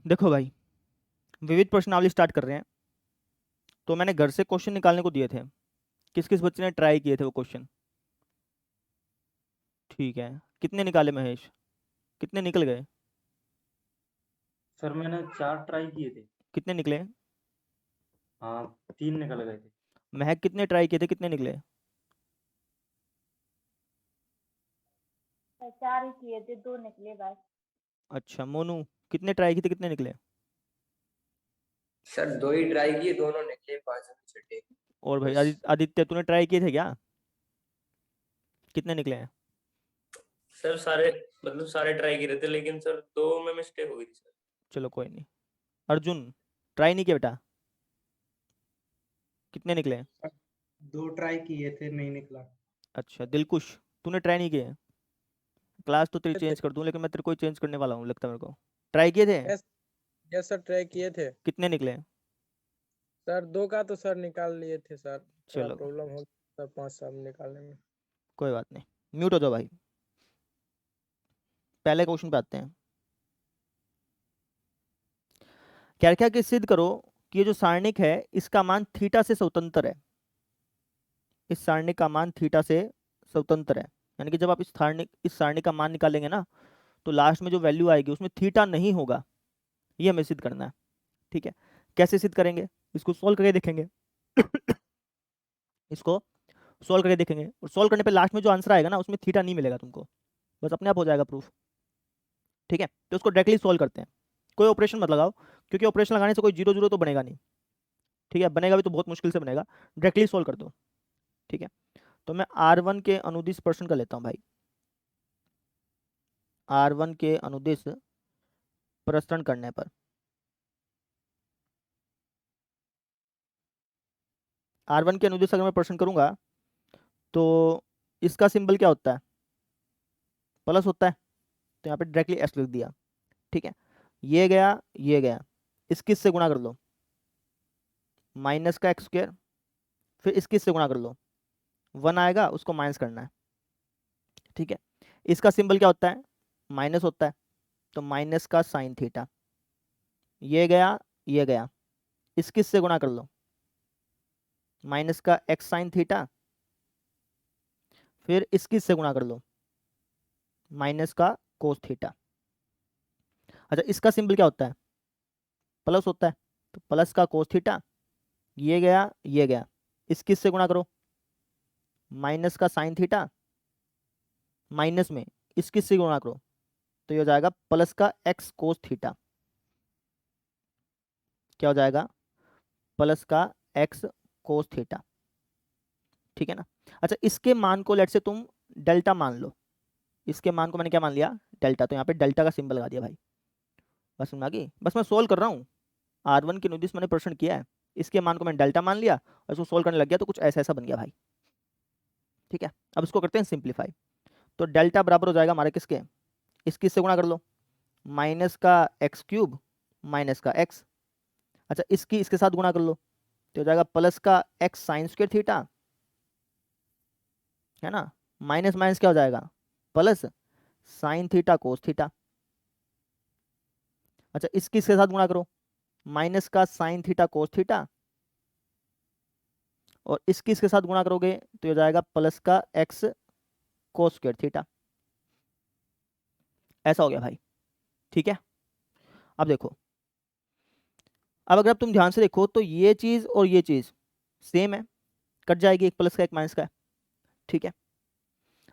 देखो भाई, विविध प्रश्नावली स्टार्ट कर रहे हैं। तो मैंने घर से क्वेश्चन निकालने को दिए थे। किस किस बच्चे ने ट्राई किए थे वो क्वेश्चन? ठीक है, कितने निकाले महेश? कितने निकल गए? सर मैंने 4 ट्राई किए थे। कितने निकले? हाँ, 3 निकल गए थे। महक कितने ट्राई किए थे, कितने निकले? सर 4 ही किए थे, 2 निकले बस। अच्छा, मोनू कितने ट्राई किए थे, कितने निकले? सर 2 ही ट्राई किए, दोनों निकले, 5 में छठे। और भाई बस। आदित्य तूने ट्राई किए थे क्या? कितने निकले हैं? सर सारे ट्राई किए थे, लेकिन सर 2 में मिस्टेक हो गई थी सर। चलो कोई नहीं। अर्जुन, ट्राई नहीं किया बेटा? कितने निकले? 2 ट्राई किए थे, नहीं निकला। अच्छा दिलकुश, तूने ट्राई नहीं किए? क्लास तो तेरी चेंज कर दूं, लेकिन मैं तेरे को चेंज करने वाला हूँ, लगता है मेरे को। ट्राई किए थे? यस यस सर, ट्राई किए थे कितने निकले? सर। 2 का तो सर निकाल लिए थे सर, थोड़ा चलो प्रॉब्लम हो सर 5 सब निकालने में। कोई बात नहीं, म्यूट हो जाओ भाई। पहले क्वेश्चन पे आते हैं। क्या क्या कि सिद्ध करो कि ये जो सारणिक है इसका मान थीटा से स्वतंत्र है। इस सारणिक का मान थीटा से स्वतंत्र है, यानी कि जब आप इस सारणिक का मान निकालेंगे ना, तो लास्ट में जो वैल्यू आएगी उसमें थीटा नहीं होगा। ये हमें सिद्ध करना है। ठीक है, कैसे सिद्ध करेंगे? इसको सॉल्व करके देखेंगे। इसको सॉल्व करके देखेंगे, और सॉल्व करने पे लास्ट में जो आंसर आएगा ना उसमें थीटा नहीं मिलेगा तुमको, बस अपने आप हो जाएगा प्रूफ। ठीक है, तो उसको डायरेक्टली सॉल्व करते हैं। कोई ऑपरेशन मत लगाओ, क्योंकि ऑपरेशन लगाने से कोई जीरो जीरो तो बनेगा नहीं। ठीक है, बनेगा भी तो बहुत मुश्किल से बनेगा। डायरेक्टली सॉल्व कर दो। ठीक है, तो मैं R1 के अनुदिश प्रश्न का लेता हूँ भाई। R1 के अनुदिश प्रश्न करने पर R1 के अनुदिश अगर मैं प्रश्न करूंगा तो इसका सिंबल क्या होता है? प्लस होता है, तो यहाँ पे डायरेक्टली एस लिख दिया। ठीक है, ये गया ये गया, इस किस से गुणा कर लो? माइनस का एक्स स्क्वायर। फिर इस किस से गुणा कर लो? 1 आएगा, उसको माइनस करना है। ठीक है, इसका सिंबल क्या होता है? माइनस होता है, तो माइनस का साइन थीटा। ये गया ये गया, इस किस से गुणा कर लो? माइनस का एक्स साइन थीटा। फिर इस किस से गुणा कर लो? माइनस का कोस थीटा। अच्छा, इसका सिंबल क्या होता है? प्लस होता है, तो प्लस का कोस थीटा। ये गया ये गया, इस किस से गुणा करो? माइनस का साइन थीटा। माइनस में इस किस से गुणा करो, तो ये हो जाएगा प्लस का एक्स कोस थीटा। क्या हो जाएगा? प्लस का एक्स कोस थीटा। ठीक है ना? अच्छा, इसके मान को लेट से तुम डेल्टा मान लो। इसके मान को मैंने क्या मान लिया? डेल्टा। तो यहाँ पे डेल्टा का सिंबल लगा दिया भाई। बस समझ आ गई? बस मैं सोल्व कर रहा हूँ। R1 की अनुदिश मैंने प्रश्न किया है, इसके मान को मैंने डेल्टा मान लिया और इसको सोल्व करने लग गया, तो कुछ ऐसा ऐसा बन गया भाई। ठीक है, अब इसको करते हैं सिंप्लीफाई। तो डेल्टा बराबर हो जाएगा हमारे किसके? इस किस से गुणा कर लो? माइनस का एक्स क्यूब माइनस का एक्स। अच्छा, इसकी इसके साथ गुणा कर लो, तो हो जाएगा प्लस का एक्स साइन स्क्वायर थीटा, है ना? माइनस माइनस क्या हो जाएगा? Plus sine theta cos theta. अच्छा, इसकी इसके साथ गुणा करो, माइनस का साइन थीटा कोस थीटा, और इसकी इसके साथ गुणा करोगे तो हो जाएगा प्लस का एक्स कोस स्क्वायर थीटा। ऐसा हो गया भाई। ठीक है, अब देखो, अब अगर तुम ध्यान से देखो तो ये चीज और ये चीज सेम है, कट जाएगी, एक प्लस का एक माइनस का है। ठीक है,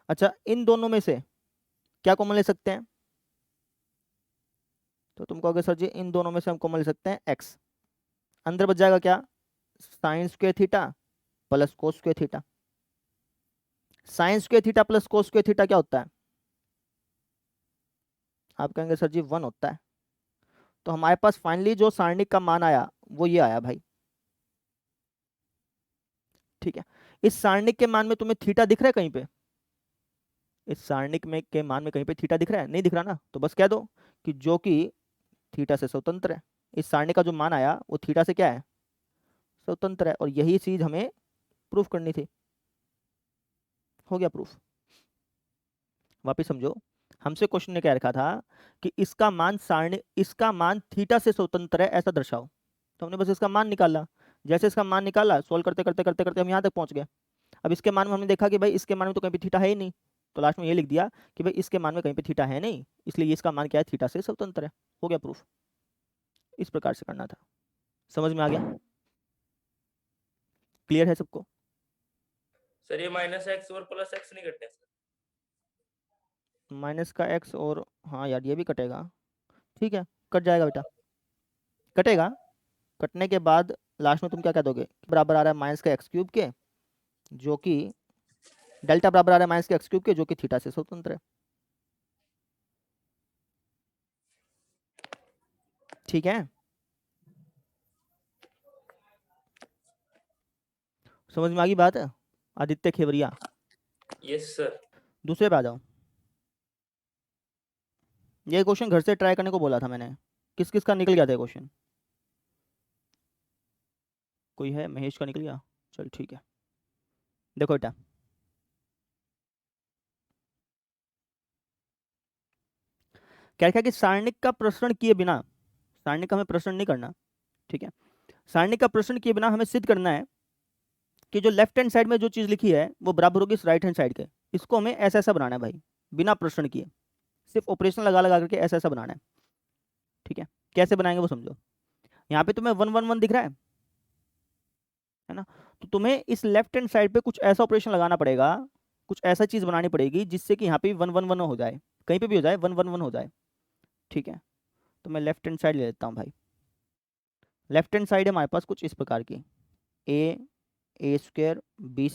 अच्छा इन दोनों में से क्या कॉमन ले सकते हैं? तो तुम कहोगे सर जी इन दोनों में से हम कॉमन ले सकते हैं एक्स। अंदर बच जाएगा क्या? Sine square theta plus cos square theta. Sine square theta plus cos square theta क्या होता है? आप कहेंगे सर जी 1 होता है। तो हमारे पास फाइनली जो सारणिक का मान आया वो ये आया भाई। ठीक है, इस सारणिक के मान में तुम्हें थीटा दिख रहा है कहीं पे? इस सारणिक में के मान में कहीं पे थीटा दिख रहा है? नहीं दिख रहा ना, तो बस कह दो कि जो कि थीटा से स्वतंत्र है। इस सारणी का जो मान आया वो थीटा से क्या है? स्वतंत्र है, और यही चीज हमें प्रूफ करनी थी। हो गया प्रूफ। वापिस समझो, हमसे क्वेश्चन ने क्या रखा था कि इसका मान थीटा से स्वतंत्र है ऐसा दर्शाओ। तो हमने बस इसका मान निकाला। जैसे इसका मान निकाला, सोल्व करते करते करते करते हम यहाँ तक पहुंच गए। अब इसके मान में हमने देखा कि भाई इसके मान में तो कहीं पे थीटा है ही नहीं, तो लास्ट में ये लिख दिया कि भाई इसके मान में कहीं पे थीटा है नहीं, इसलिए इसका मान क्या है, थीटा से स्वतंत्र है। हो गया प्रूफ। इस प्रकार से करना था। समझ में आ गया? क्लियर है सबको? सर ये माइनस एक्स और प्लस एक्स नहीं कटते सर? माइनस का एक्स और, हाँ यार ये भी कटेगा। ठीक है, कट जाएगा बेटा, कटेगा। कटने के बाद लास्ट में तुम क्या कह दोगे, बराबर आ रहा है माइनस का एक्स क्यूब के, जो कि डेल्टा बराबर आ रहा है माइनस के एक्स क्यूब के, जो कि थीटा से स्वतंत्र है। ठीक है, समझ में आ गई बात है आदित्य खेवरिया? Yes sir. दूसरे पे आ जाओ। ये क्वेश्चन घर से ट्राई करने को बोला था मैंने, किस किस का निकल गया था क्वेश्चन? कोई है? महेश का निकल गया, चल ठीक है। देखो बेटा, क्या लिखा कि सारणिक का प्रसरण किए बिना, सारणिक का हमें प्रसरण नहीं करना, ठीक है, सारणिक का प्रसरण किए बिना हमें सिद्ध करना है कि जो लेफ्ट हैंड साइड में जो चीज लिखी है वो बराबर होगी इस राइट हैंड साइड के। इसको हमें ऐसा ऐसा बनाना है भाई, बिना प्रसरण किए, सिर्फ ऑपरेशन लगा लगा करके ऐसा ऐसा बनाना है। ठीक है, कैसे बनाएंगे वो समझो। यहाँ पे तुम्हें 1 1 1 दिख रहा है ना, तो तुम्हें इस लेफ्ट हैंड साइड पे कुछ ऐसा ऑपरेशन लगाना पड़ेगा, कुछ ऐसा चीज बनानी पड़ेगी जिससे कि यहाँ पे 1 1 1 हो जाए, कहीं पे भी हो जाए 1 1 1 हो जाए। ठीक है, तो मैं लेफ्ट हैंड साइड ले लेता हूँ भाई। लेफ्ट हैंड साइड है हमारे पास कुछ इस प्रकार की, A square B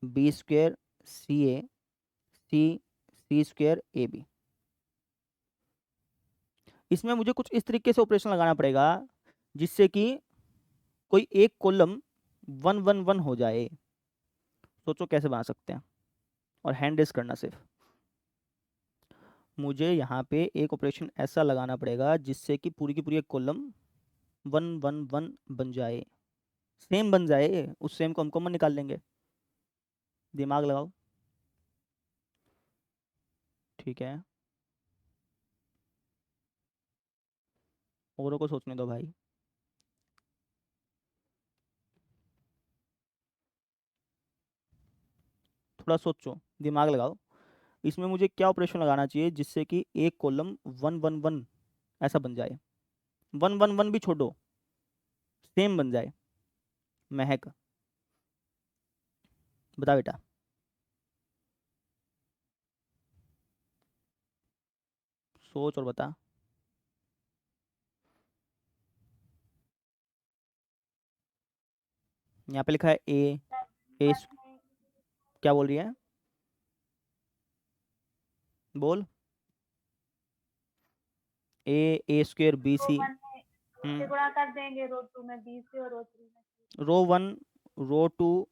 B square C square A B. इसमें मुझे कुछ इस तरीके से ऑपरेशन लगाना पड़ेगा जिससे कि कोई एक कॉलम 1 1 1 हो जाए। सोचो कैसे बना सकते हैं, और हैंड रेस करना सिर्फ। मुझे यहाँ पे एक ऑपरेशन ऐसा लगाना पड़ेगा जिससे कि पूरी की पूरी एक कॉलम 1 1 1 बन जाए, सेम बन जाए। उस सेम को हम कॉमन निकाल लेंगे, दिमाग लगाओ। ठीक है, औरों को सोचने दो भाई। थोड़ा सोचो, दिमाग लगाओ। इसमें मुझे क्या ऑपरेशन लगाना चाहिए जिससे कि एक कॉलम 1 1 1 ऐसा बन जाए, 1 1 1 भी छोड़ो, सेम बन जाए। महक बता बेटा। सोच और बता। यहाँ पे लिखा है ए क्या बोल रही है, बोल। ए स्क्वायर बी सी, से गुणा कर देंगे रो 2 में बी से और रो 3 में रो 1 रो 2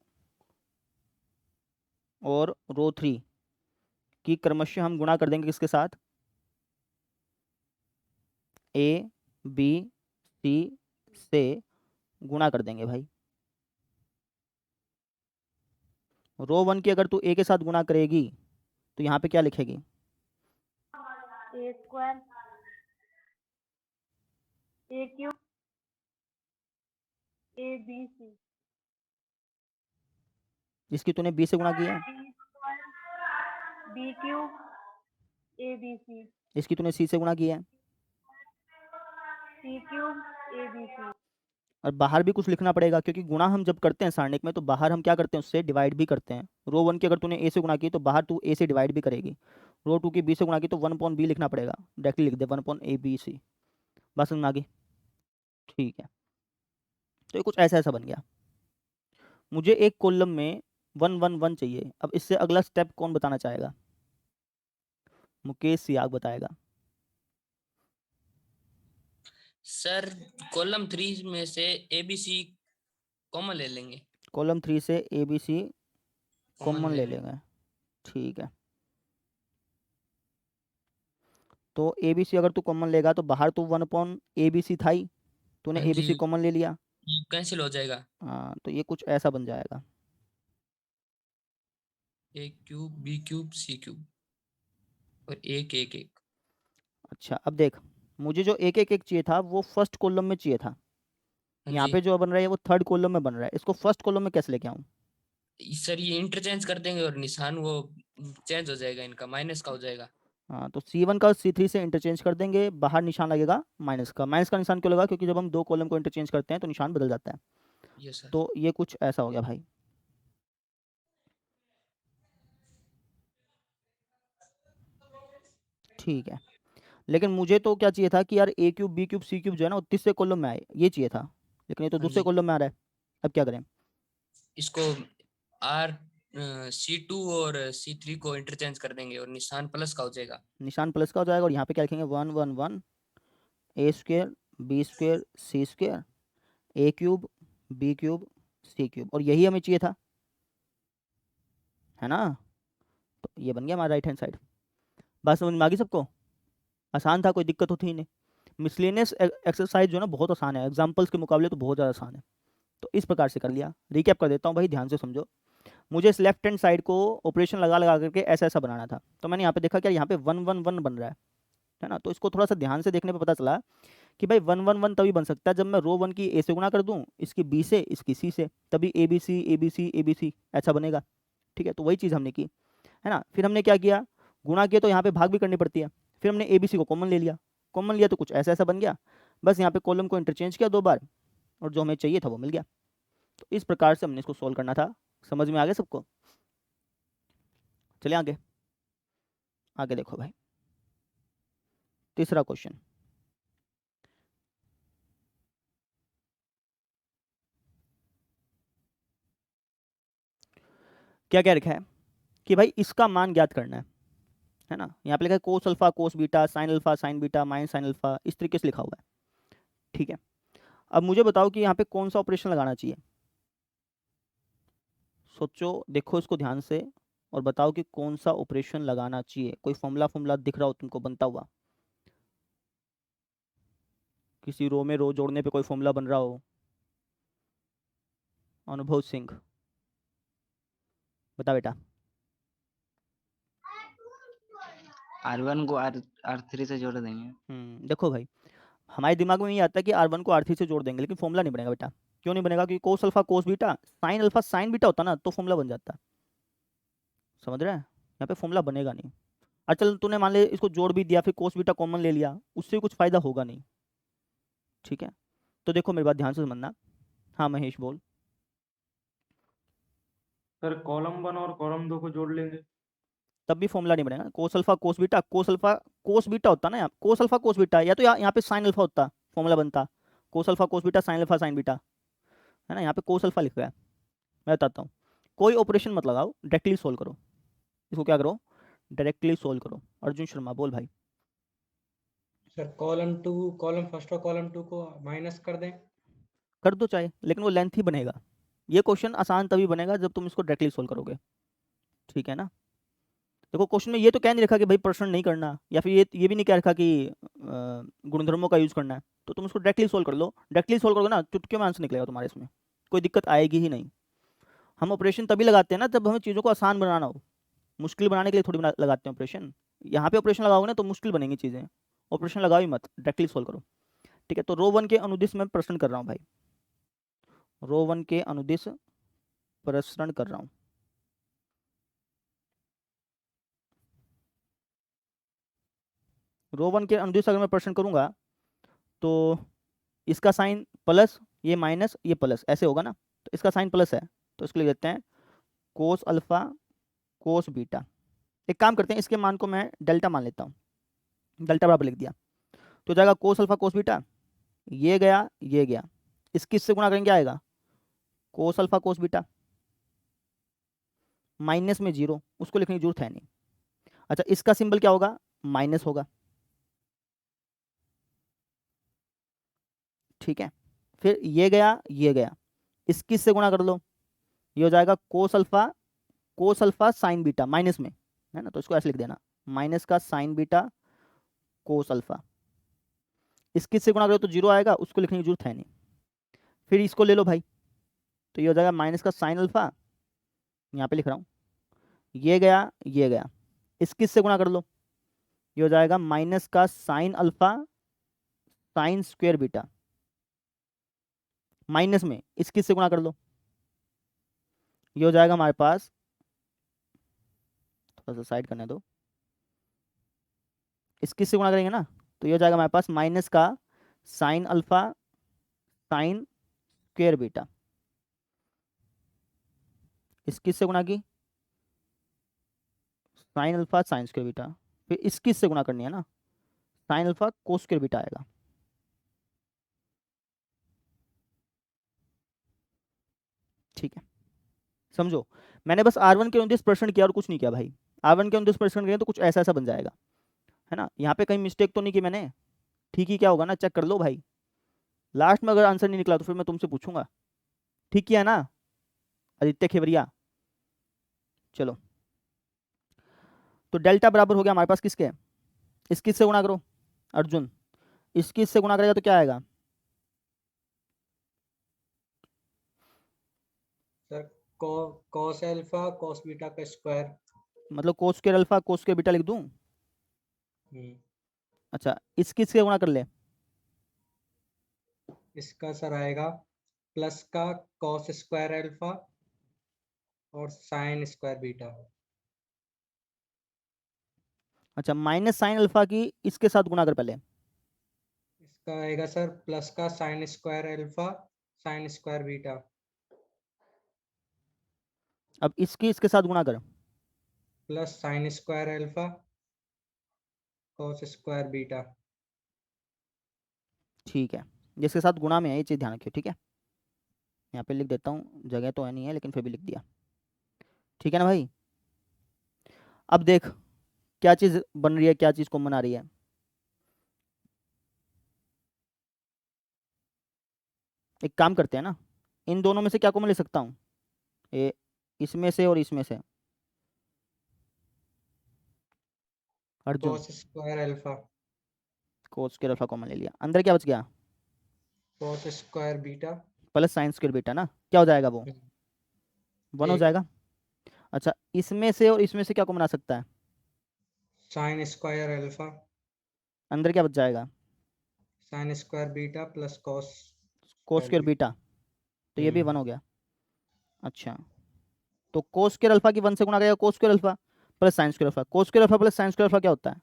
और रो 3 की क्रमशः हम गुणा कर देंगे किसके साथ, ए बी सी से गुणा कर देंगे भाई। रो 1 की अगर तू ए के साथ गुणा करेगी तो यहाँ पे क्या लिखेगी, A square A cube A B C, इसकी तूने बी से गुणा किया है, B cube A B C, इसकी तूने सी से गुणा किया है, सी क्यूब ए बी सी। और बाहर भी कुछ लिखना पड़ेगा क्योंकि गुणा हम जब करते हैं सारणिक में तो बाहर हम क्या करते हैं, उससे डिवाइड भी करते हैं। रो 1 की अगर तूने ए से गुणा की तो बाहर तू ए से डिवाइड भी करेगी। रो 2 की बी से गुणा की तो 1/b लिखना पड़ेगा, डायरेक्टली लिख दे 1/a/b/c। बस समझ में आ गई? ठीक है, तो ये कुछ ऐसा ऐसा बन गया। मुझे एक कॉलम में 1 1 1 चाहिए। अब इससे अगला स्टेप कौन बताना चाहेगा? मुकेश सियाग बताएगा। सर कॉलम 3 में से ABC कॉमन ले लेंगे। कॉलम 3 से ए बी सी कॉमन ले लेंगे। लेंगे, ठीक है। तो ए बी सी अगर तू कॉमन लेगा तो बाहर तो 1/ABC था ही, तूने हाँ ए बी सी जी, कॉमन ले लिया। कैंसिल हो जाएगा। हाँ, तो ये कुछ ऐसा बन जाएगा, A cube B cube C cube. और एक एक एक। अच्छा अब देख, मुझे जो एक एक एक चाहिए था वो फर्स्ट कॉलम में चाहिए था, हाँ यहाँ जी पे जो बन रहा है वो थर्ड कॉलम में बन रहा है, इसको फर्स्ट कॉलम में कैसे लेके आऊँ? सर, ये इंटरचेंज कर देंगे और निशान वो चेंज हो जाएगा, इनका माइनस का हो जाएगा। हाँ तो C1 का C3 से इंटरचेंज कर देंगे, बाहर निशान लगेगा माइनस का। माइनस का निशान क्यों लगा? क्योंकि जब हम दो कॉलम को इंटरचेंज करते हैं तो निशान बदल जाता है। ये सर। तो ये कुछ ऐसा हो गया भाई। ठीक है, लेकिन मुझे तो क्या चाहिए था कि यार A cube B cube C cube जो है ना वो तीसरे कॉलम में आए, ये चाहिए था, लेकिन ये तो हाँ दूसरे जी, कॉलम में आ रहा है। अब क्या करें? इसको आर C2 और C3 को इंटरचेंज कर देंगे और निशान प्लस का हो जाएगा। निशान प्लस का हो जाएगा और यहाँ पे क्या लिखेंगे 1 1 1 A square B square C square A cube B cube C cube, और यही हमें चाहिए था, है ना? तो ये बन गया हमारा राइट हैंड साइड। बात समझ में आ गई सबको? आसान था, कोई दिक्कत तो थी नहीं। मिसलेनियस एक्सरसाइज जो है ना बहुत आसान है, एग्जाम्पल्स के मुकाबले तो बहुत ज़्यादा आसान है। तो इस प्रकार से कर लिया, रिकैप कर देता हूँ भाई, ध्यान से समझो। मुझे इस लेफ्ट हैंड साइड को ऑपरेशन लगा लगा करके ऐसा ऐसा बनाना था, तो मैंने यहाँ पे देखा कि यहाँ पे 1 1 1 बन रहा है ना? तो इसको थोड़ा सा ध्यान से देखने पे पता चला कि भाई 1 1 1 तभी बन सकता है जब मैं रो 1 की A से गुणा कर दूँ, इसकी B से, इसकी C से, तभी ABC ऐसा बनेगा। ठीक है, तो वही चीज़ हमने की, है ना? फिर हमने क्या किया, गुणा किया तो यहाँ पे भाग भी करनी पड़ती है, फिर हमने ABC को कॉमन ले लिया, कॉमन लिया तो कुछ ऐसा ऐसा बन गया। बस यहाँ पे कॉलम को इंटरचेंज किया 2 बार और जो हमें चाहिए था वो मिल गया। तो इस प्रकार से हमने इसको सॉल्व करना था। समझ में आ गया सबको? चलिए आगे, आगे देखो भाई, तीसरा क्वेश्चन। क्या क्या लिखा है कि भाई इसका मान ज्ञात करना है ना? यहाँ पे लिखा है cos alpha cos beta sine alpha sign beta minus sine alpha, इस तरीके से लिखा हुआ है। ठीक है, अब मुझे बताओ कि यहाँ पे कौन सा ऑपरेशन लगाना चाहिए। सोचो, देखो इसको ध्यान से और बताओ कि कौन सा ऑपरेशन लगाना चाहिए। कोई फॉर्मूला दिख रहा हो तुमको बनता हुआ, किसी रो में रो जोड़ने पे कोई फॉर्मूला बन रहा हो? अनुभव सिंह बता बेटा। R1 को R3 से जोड़ देंगे। देखो भाई, हमारे दिमाग में नहीं आता कि R1 को R3 से जोड़ देंगे, लेकिन फॉर्मूला नहीं बनेगा बेटा। क्यों नहीं बनेगा? क्योंकि cos alpha cos beta sine alpha sign beta होता ना तो फॉर्मूला बन जाता। समझ रहे हैं? यहाँ पे फॉर्मूला बनेगा नहीं। अच्छा चल, तूने मान ले इसको जोड़ भी दिया, फिर कोस बीटा कॉमन ले लिया, उससे कुछ फायदा होगा नहीं। ठीक है, तो देखो मेरी बात ध्यान से समझना। हाँ महेश बोल। सर कॉलम 1 और कॉलम 2 को जोड़ लेंगे। तब भी फॉर्मूला नहीं बनेगा। Cos alpha cos beta, cos alpha cos beta होता ना, यहाँ कोस अल्फा कोस बीटा, या तो यहाँ पे साइन अल्फा होता, फॉर्मूला बनता cos alpha cos beta sine alpha sign beta, है ना? यहाँ पे कोस अल्फा लिखा है। मैं बताता हूँ, कोई ऑपरेशन मत लगाओ, डायरेक्टली सोल्व करो इसको। क्या करो? डायरेक्टली सोल्व करो। अर्जुन शर्मा बोल भाई। सर कॉलम फर्स्ट और कॉलम 2 को माइनस कर दें। कर दो चाहे, लेकिन वो लेंथी बनेगा। ये क्वेश्चन आसान तभी बनेगा जब तुम इसको डायरेक्टली सोल्व करोगे। ठीक है ना? देखो क्वेश्चन में ये तो कह नहीं रखा कि भाई प्रश्न नहीं करना, या फिर ये भी नहीं कह रखा कि गुणधर्मों का यूज करना है। तो तुम इसको डायरेक्टली सोल्व कर लो। डायरेक्टली सोल्व करोगे ना, चुटकियों में आंसर निकलेगा तुम्हारे, इसमें कोई दिक्कत आएगी ही नहीं। हम ऑपरेशन तभी लगाते हैं ना जब हमें चीज़ों को आसान बनाना हो, मुश्किल बनाने के लिए थोड़ी लगाते हैं ऑपरेशन। यहाँ पे ऑपरेशन लगाओगे ना तो मुश्किल बनेंगी चीज़ें, ऑपरेशन लगाओ ही मत, डायरेक्टली सोल्व करो। ठीक है, तो रो 1 के अनुदिश में प्रश्न कर रहा हूँ भाई, रो 1 के अनुदिश प्रसरण कर रहा हूँ। रो 1 के अनुदिश अगर मैं प्रश्न करूंगा तो इसका साइन प्लस, ये माइनस, ये प्लस, ऐसे होगा ना? तो इसका साइन प्लस है तो इसको लिख देते हैं कोस अल्फा कोस बीटा। एक काम करते हैं, इसके मान को मैं डेल्टा मान लेता हूँ, डेल्टा बराबर लिख दिया तो जाएगा कोस अल्फा कोस बीटा, ये गया ये गया, इसकी इससे गुणा करेंगे आएगा cos alpha cos beta, minus में 0, उसको लिखने की जरूरत है नहीं। अच्छा इसका सिंबल क्या होगा? माइनस होगा। ठीक है, फिर ये गया, इसकी इससे गुणा कर लो, ये हो जाएगा cos alpha sign beta minus में, है ना? तो इसको ऐसे लिख देना माइनस का साइन बीटा कोस अल्फा, इसकी इससे गुणा करो तो 0 आएगा, उसको लिखने की जरूरत है नहीं। फिर इसको ले लो भाई, तो ये हो जाएगा माइनस का साइन अल्फा, यहाँ पे लिख रहा हूँ, ये गया, इसकी इससे गुणा कर लो, ये हो जाएगा माइनस का sine alpha sine square beta, minus में इस किस से गुणा कर लो, ये हो जाएगा हमारे पास, थोड़ा सा साइड करने दो, इस किस से गुणा करेंगे ना, तो ये हो जाएगा हमारे पास माइनस का sine alpha sine square beta, इस किस से गुणा की, sine alpha sine square beta, फिर इस किस से गुणा करनी है ना, sine alpha cos square beta आएगा। ठीक है, समझो, मैंने बस R1 के 29% किया और कुछ नहीं किया भाई। R1 के 29% किया तो कुछ ऐसा ऐसा बन जाएगा, है ना। यहाँ पे कहीं मिस्टेक तो नहीं की मैंने, ठीक ही क्या होगा ना, चेक कर लो भाई। लास्ट में अगर आंसर नहीं निकला तो फिर मैं तुमसे पूछूंगा, ठीक किया ना आदित्य खेवरिया। चलो, तो डेल्टा बराबर हो गया हमारे पास किसके, इस किस से गुणा करो अर्जुन, इस किस से गुणा करेगा तो क्या आएगा, sir cos alpha cos beta का स्क्वायर। मतलब cos square alpha cos square beta लिख दूं। अच्छा, इस किस से गुणा कर ले, इसका सर आएगा प्लस का कॉस स्क्वायर अल्फा और साइन स्क्वायर बीटा। अच्छा माइनस साइन अल्फा की इसके साथ गुणा कर पहले, इसका आएगा सर प्लस का sine square alpha sine square beta. अब इसकी इसके साथ गुणा कर, plus sine square alpha cos square beta. ठीक है, जिसके साथ गुणा में है ये चीज़ ध्यान रखियो, ठीक है। यहाँ पे लिख देता हूँ, जगह तो है नहीं है लेकिन फिर भी लिख दिया, ठीक है ना भाई। अब देख क्या चीज़ बन रही है, क्या चीज़ कॉमन आ रही है, एक काम करते हैं ना, इन दोनों में से क्या कॉमन ले सकता हूँ, ये इसमें से और इसमें से, Arjun cos square alpha cos square alpha common ले लिया, अंदर क्या बच गया, cos square beta plus sine square beta ना, क्या हो जाएगा वो 1 हो एक जाएगा। अच्छा इसमें से और इसमें से क्या कॉमन आ सकता है, साइन स्क्वायर अल्फा अंदर क्या बच जाएगा, sine square beta plus cos cos square beta, तो ये भी 1 हम्म। हो गया। अच्छा तो कोस स्क्वायर अल्फा की 1 से गुणा करेगा cos square alpha plus sine square alpha, cos square alpha plus sine square alpha क्या होता है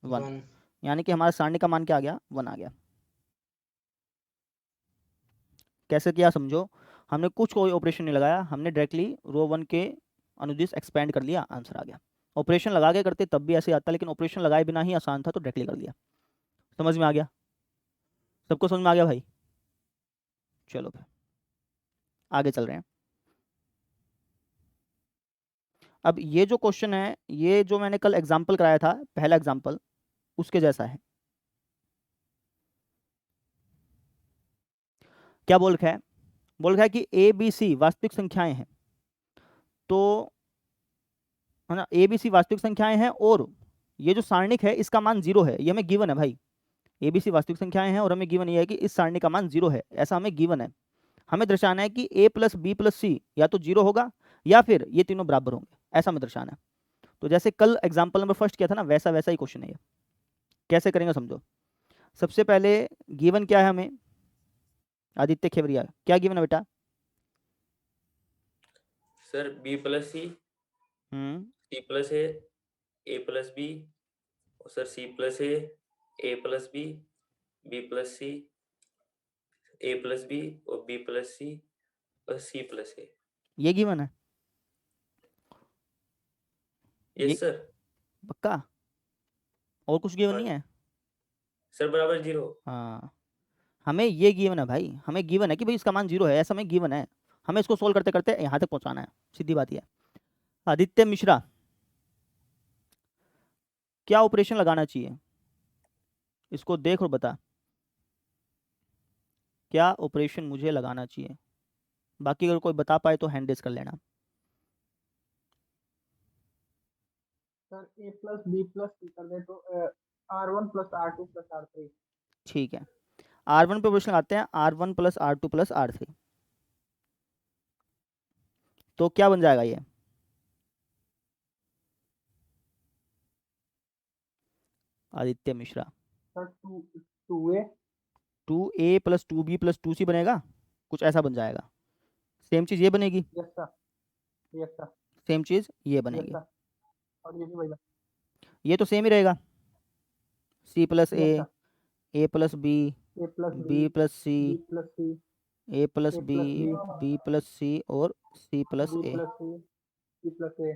1, 1 यानी कि हमारा सारणी का मान क्या आ गया 1 आ गया। कैसे किया समझो, हमने कुछ कोई ऑपरेशन नहीं लगाया, हमने डायरेक्टली रो 1 के अनुदिश एक्सपेंड कर लिया, आंसर आ गया। ऑपरेशन लगा के करते तब भी ऐसे आता, लेकिन ऑपरेशन लगाए बिना ही आसान था तो डायरेक्टली कर लिया। समझ में आ गया, सबको समझ में आ गया भाई। चलो फिर आगे चल रहे हैं। अब ये जो क्वेश्चन है, ये जो मैंने कल एग्जाम्पल कराया था, पहला एग्जाम्पल उसके जैसा है। क्या बोल रखा है, बोल रखा है कि ए बी सी वास्तविक संख्याएं हैं, तो है ना, ए बी सी वास्तविक संख्याएं हैं और ये जो सारणिक है इसका मान 0 है, ये हमें गिवन है भाई। ए बी सी वास्तविक संख्याएं हैं और हमें गिवन ये है कि इस सारणी का मान 0 है, ऐसा हमें गिवन है। हमें दर्शाना है कि a प्लस बी प्लस सी या तो 0 होगा या फिर ये तीनों बराबर होंगे, ऐसा हमें दर्शाना है। तो जैसे कल एग्जाम्पल नंबर फर्स्ट किया था ना, वैसा वैसा ही क्वेश्चन है ये। कैसे करेंगे समझो, सबसे पहले गिवन क्या है हमें, आदित्य खेवरिया क्या गिवन है बेटा, sir B plus C plus A plus B, और sir C plus A plus B plus C, A plus B और बी प्लस सी और सी प्लस ए। ये गिवन है, ये यस सर। पक्का, और कुछ गिवन हाँ नहीं है। सर बराबर 0। हाँ हमें ये गिवन है भाई, हमें गिवन है कि भाई इसका मान 0 है, ऐसा हमें गिवन है, हमें इसको सोल्व करते करते यहाँ तक पहुँचाना है, सीधी बात ये है। आदित्य मिश्रा क्या ऑपरेशन लगाना चाहिए, इसको देख और बता, क्या ऑपरेशन मुझे लगाना चाहिए, बाकी अगर कोई बता पाए तो हैंड रेज कर लेना। सर ए प्लस बी प्लस सी कर दे तो R1 plus R2 plus R3। ठीक है, R1 पे ऑपरेशन लगाते हैं, R1 plus R2 plus R3, तो क्या बन जाएगा ये, Aditya Mishra. Sir 2a 2a plus 2b plus 2c बनेगा, कुछ ऐसा बन जाएगा। सेम चीज ये बनेगी, yes sir, yes sir, same चीज ये यस बनेगी। सर, और ये भी वही ये तो सेम ही रहेगा, c plus yes a, sir, a plus b, a plus b plus c, b plus c, a plus a b, plus b, b plus c और c plus b a। Plus c, c plus a।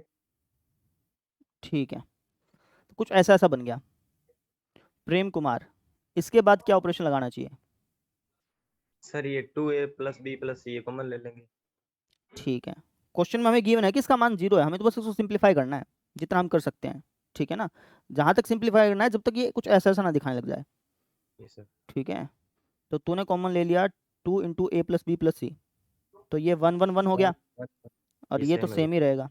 ठीक है, तो कुछ ऐसा ऐसा बन गया। प्रेम कुमार, इसके बाद क्या ऑपरेशन लगाना चाहिए? सर ये 2a plus b plus c common ले लेंगे। ठीक है, क्वेश्चन में हमें गिवन है कि इसका मान 0 है, हमें तो बस इसको सिंप्लीफाई करना है जितना हम कर सकते हैं। ठीक है ना, जहां तक सिंप्लीफाई करना है, जब तक ये कुछ ऐसा ऐसा ना दिखाने लग जाए। Yes sir. ठीक है, तो तूने कॉमन ले लिया 2 into a plus B plus C, तो ये 1 1 1 हो गया, और ये तो same है। सेम ही रहेगा।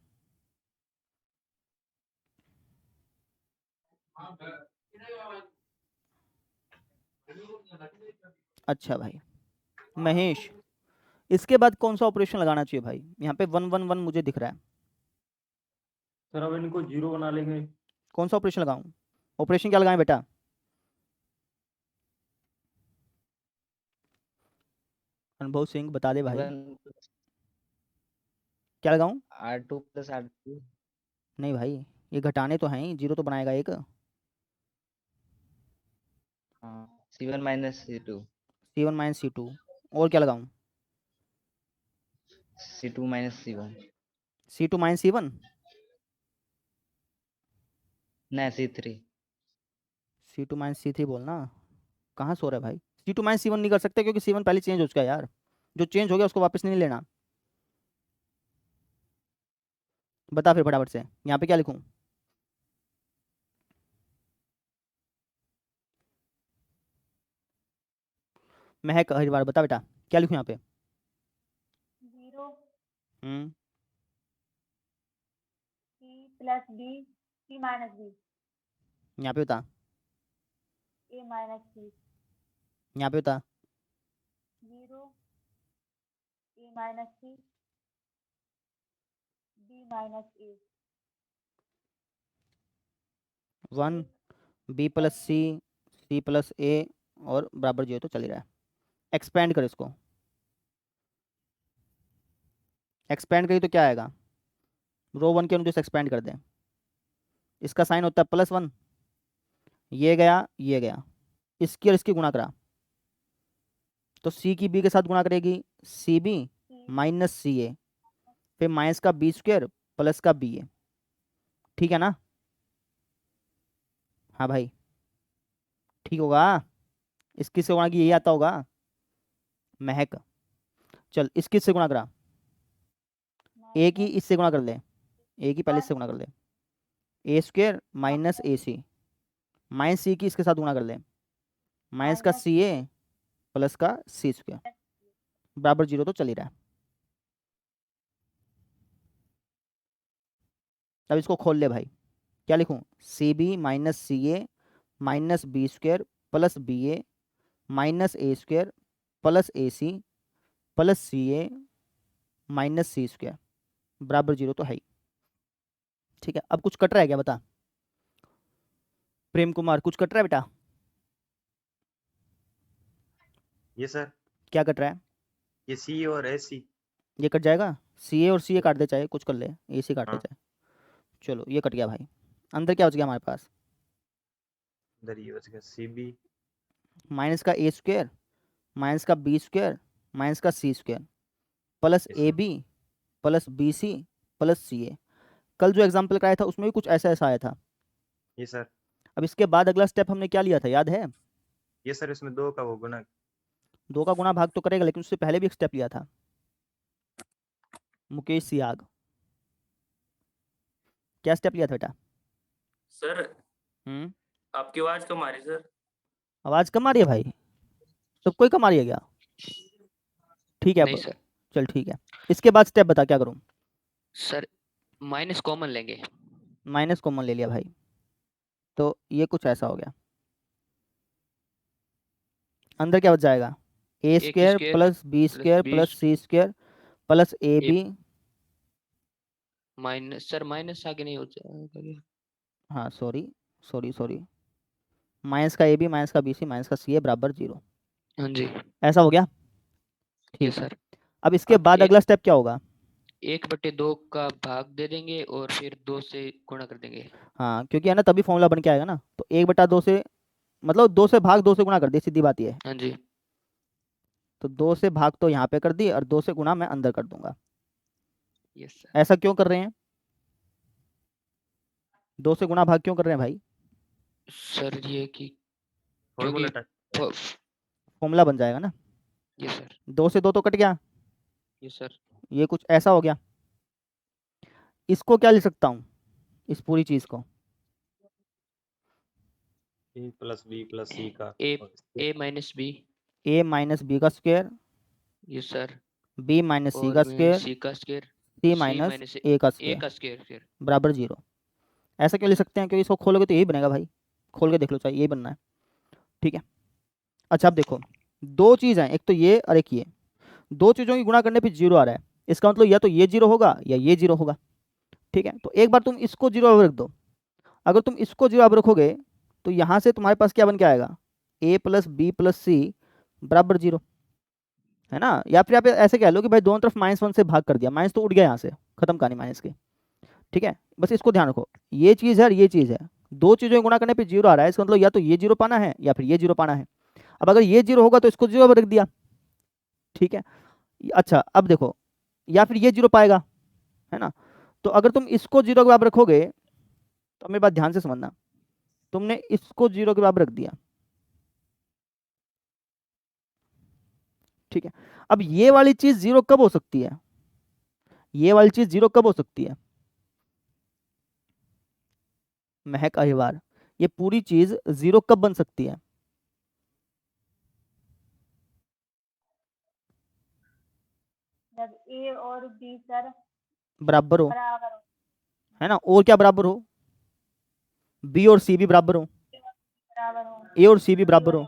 अच्छा भाई महेश, इसके बाद कौन सा ऑपरेशन लगाना चाहिए भाई? यहाँ पे 1 1 1 मुझे दिख रहा है, सर अब इनको 0 बना लेंगे। कौन सा ऑपरेशन लगाऊं? ऑपरेशन क्या लगाएं बेटा? अनुभव सिंह बता दे भाई, क्या लगाऊं? R2 plus R2। नहीं भाई, ये घटाने तो हैं ही, 0 तो बनाएगा एक। हाँ, C1 minus C2। C1 minus C2, और क्या लगाऊं? C2 minus C1। C2 minus C1, नहीं C3। C2 माइनस C3 बोलना, कहाँ सो रहा है भाई? C2 माइनस C1 नहीं कर सकते, क्योंकि C1 पहले चेंज हो चुका है यार, जो चेंज हो गया उसको वापस नहीं लेना। बता फिर फटाफट से, यहाँ पे क्या लिखूं? महक हरिवार, बता बेटा क्या लिखूं यहाँ पे? 0 हम्म, c plus b, c minus b, यहाँ पे बता, a माइनस c, यहाँ पे बता। 0 a minus c, b minus a, 1 b plus C, C plus A, और बराबर 0 तो चल ही रहा है। एक्सपेंड कर इसको, एक्सपेंड करी तो क्या आएगा? रो 1 के अनुसार से एक्सपेंड कर दें, इसका साइन होता है +1, ये गया ये गया, इसकी और इसकी गुणा करा, तो सी की बी के साथ गुणा करेगी, सी बी माइनस सी ए, फिर माइनस का बी स्क्वायर प्लस का बी ए। ठीक है ना? हाँ भाई, ठीक होगा? इसकी से गुणा की यही आता होगा महक। चल इसकी से गुणा करा, ए की इससे गुणा कर ले, ए की पहले इससे गुणा कर ले, ए स्क्वायर माइनस ए सी, माइनस सी की इसके साथ गुणा कर ले, माइनस का सी ए प्लस का सी स्क्वायर, बराबर 0 तो चल ही रहा है। अब इसको खोल ले भाई, क्या लिखूं? C B minus C A minus B square plus B A minus A square plus A C plus C A minus C square, बराबर 0 तो है ही। ठीक है, अब कुछ कट रहा है क्या बता? प्रेम कुमार, कुछ कट रहा है बेटा? ये सर, क्या कट रहा है? ये C और AC। ये कट जाएगा, सी ए और सी ए काट दे, चाहे कुछ कर ले, ए सी काट दे हाँ। चाहे। चलो ये कट गया भाई, अंदर क्या बच गया हमारे पास? अंदर ये बच गया CB माइनस का ए स्क्वायर माइनस का बी स्क्वायर माइनस का C square plus Yes, A sir. B plus B C plus C A. कल जो एग्जाम्पल कराया था उसमें भी कुछ ऐसा ऐसा आया था। ये सर, अब इसके बाद अगला स्टेप हमने क्या लिया था, याद है? ये सर इसमें 2 का वो गुना। 2 का गुणा भाग तो करेगा, लेकिन उससे पहले भी एक स्टेप लिया था। मुकेश सियाग, क्या स्टेप लिया था बेटा? सर आपकी आवाज कम आ रही सर। आवाज कम आ रही है भाई? सबको ही कम आ रही है क्या? ठीक है नहीं सर। चल ठीक है, इसके बाद स्टेप बता क्या करूं? सर माइनस कॉमन लेंगे। माइनस कॉमन ले लिया भाई, तो ये कुछ ऐसा हो गया। अंदर क्या बच जाएगा? A square plus B square plus C square plus A B minus, sir minus आगे नहीं हो जाएगा। हाँ सॉरी सॉरी सॉरी, माइनस का ए बी माइनस का बी सी माइनस का सी ए बराबर 0। हाँ जी ऐसा हो गया। ये ठीक है, सर। अब इसके अब बाद अगला स्टेप क्या होगा? 1/2 का भाग दे देंगे और फिर 2 से गुणा कर देंगे। हाँ, क्योंकि है ना तभी फॉर्मूला बन के आएगा ना। तो 1/2 से मतलब 2 से भाग 2 से गुणा कर दिए, सीधी बात ये है। हाँ जी तो 2 से भाग तो यहाँ पे कर दिए और 2 से गुणा मैं अंदर कर दूंगा। Yes sir. ऐसा क्यों कर रहे हैं? 2 से गुणा भाग क्यों कर रहे हैं भाई? सर ये कि फॉर्मूला क्योंकि फॉर्मूला बन जाएगा ना। यस सर 2 से 2 तो कट गया, यस सर। ये कुछ ऐसा हो गया। इसको क्या लिख सकता हूँ, इस पूरी चीज को? A plus B plus C का A minus B. A minus B का square, yes sir. B minus C और का स्क्वायर, सी का square, C C minus minus A का ए स्क्वायर का स्क्वायर बराबर 0। ऐसा क्यों लिख सकते हैं? क्योंकि इसको खोलोगे तो यही बनेगा भाई, खोल के देख लो, चाहिए यही बनना है। ठीक है, अच्छा अब देखो, दो चीज़ हैं, एक तो ये और एक ये। दो चीज़ों की गुणा करने पे 0 आ रहा है, इसका मतलब या तो ये 0 होगा या ये 0 होगा। ठीक है, तो एक बार तुम इसको 0 अब रख दो। अगर तुम इसको 0 अब रखोगे तो यहाँ से तुम्हारे पास क्या बन के आएगा? a प्लस बी प्लस सी बराबर 0, है ना। या फिर आप ऐसे कह लो कि भाई दोनों तरफ -1 से भाग कर दिया, माइनस तो उड़ गया यहाँ से, खत्म कहानी माइनस की। ठीक है, बस इसको ध्यान रखो, ये चीज़ है और ये चीज़ है। दो चीज़ों को गुणा करने पे 0 आ रहा है, इसका मतलब या तो ये 0 पाना है या फिर ये 0 पाना है। अब अगर ये 0 होगा तो इसको 0 रख दिया। ठीक है, अच्छा अब देखो, या फिर ये 0 पाएगा, है ना। तो अगर तुम इसको 0 के बराबर रखोगे, तो मेरी बात ध्यान से समझना, तुमने इसको 0 के बराबर रख दिया। ठीक है, अब ये वाली चीज 0 कब हो सकती है? ये वाली चीज 0 कब हो सकती है? महक अहिवार, ये पूरी चीज 0 कब बन सकती है? जब ए और बी सर बराबर हो, बराबर हो, है ना। और क्या बराबर हो? बी और सी भी बराबर हो, बराबर हो, ए और सी भी बराबर हो,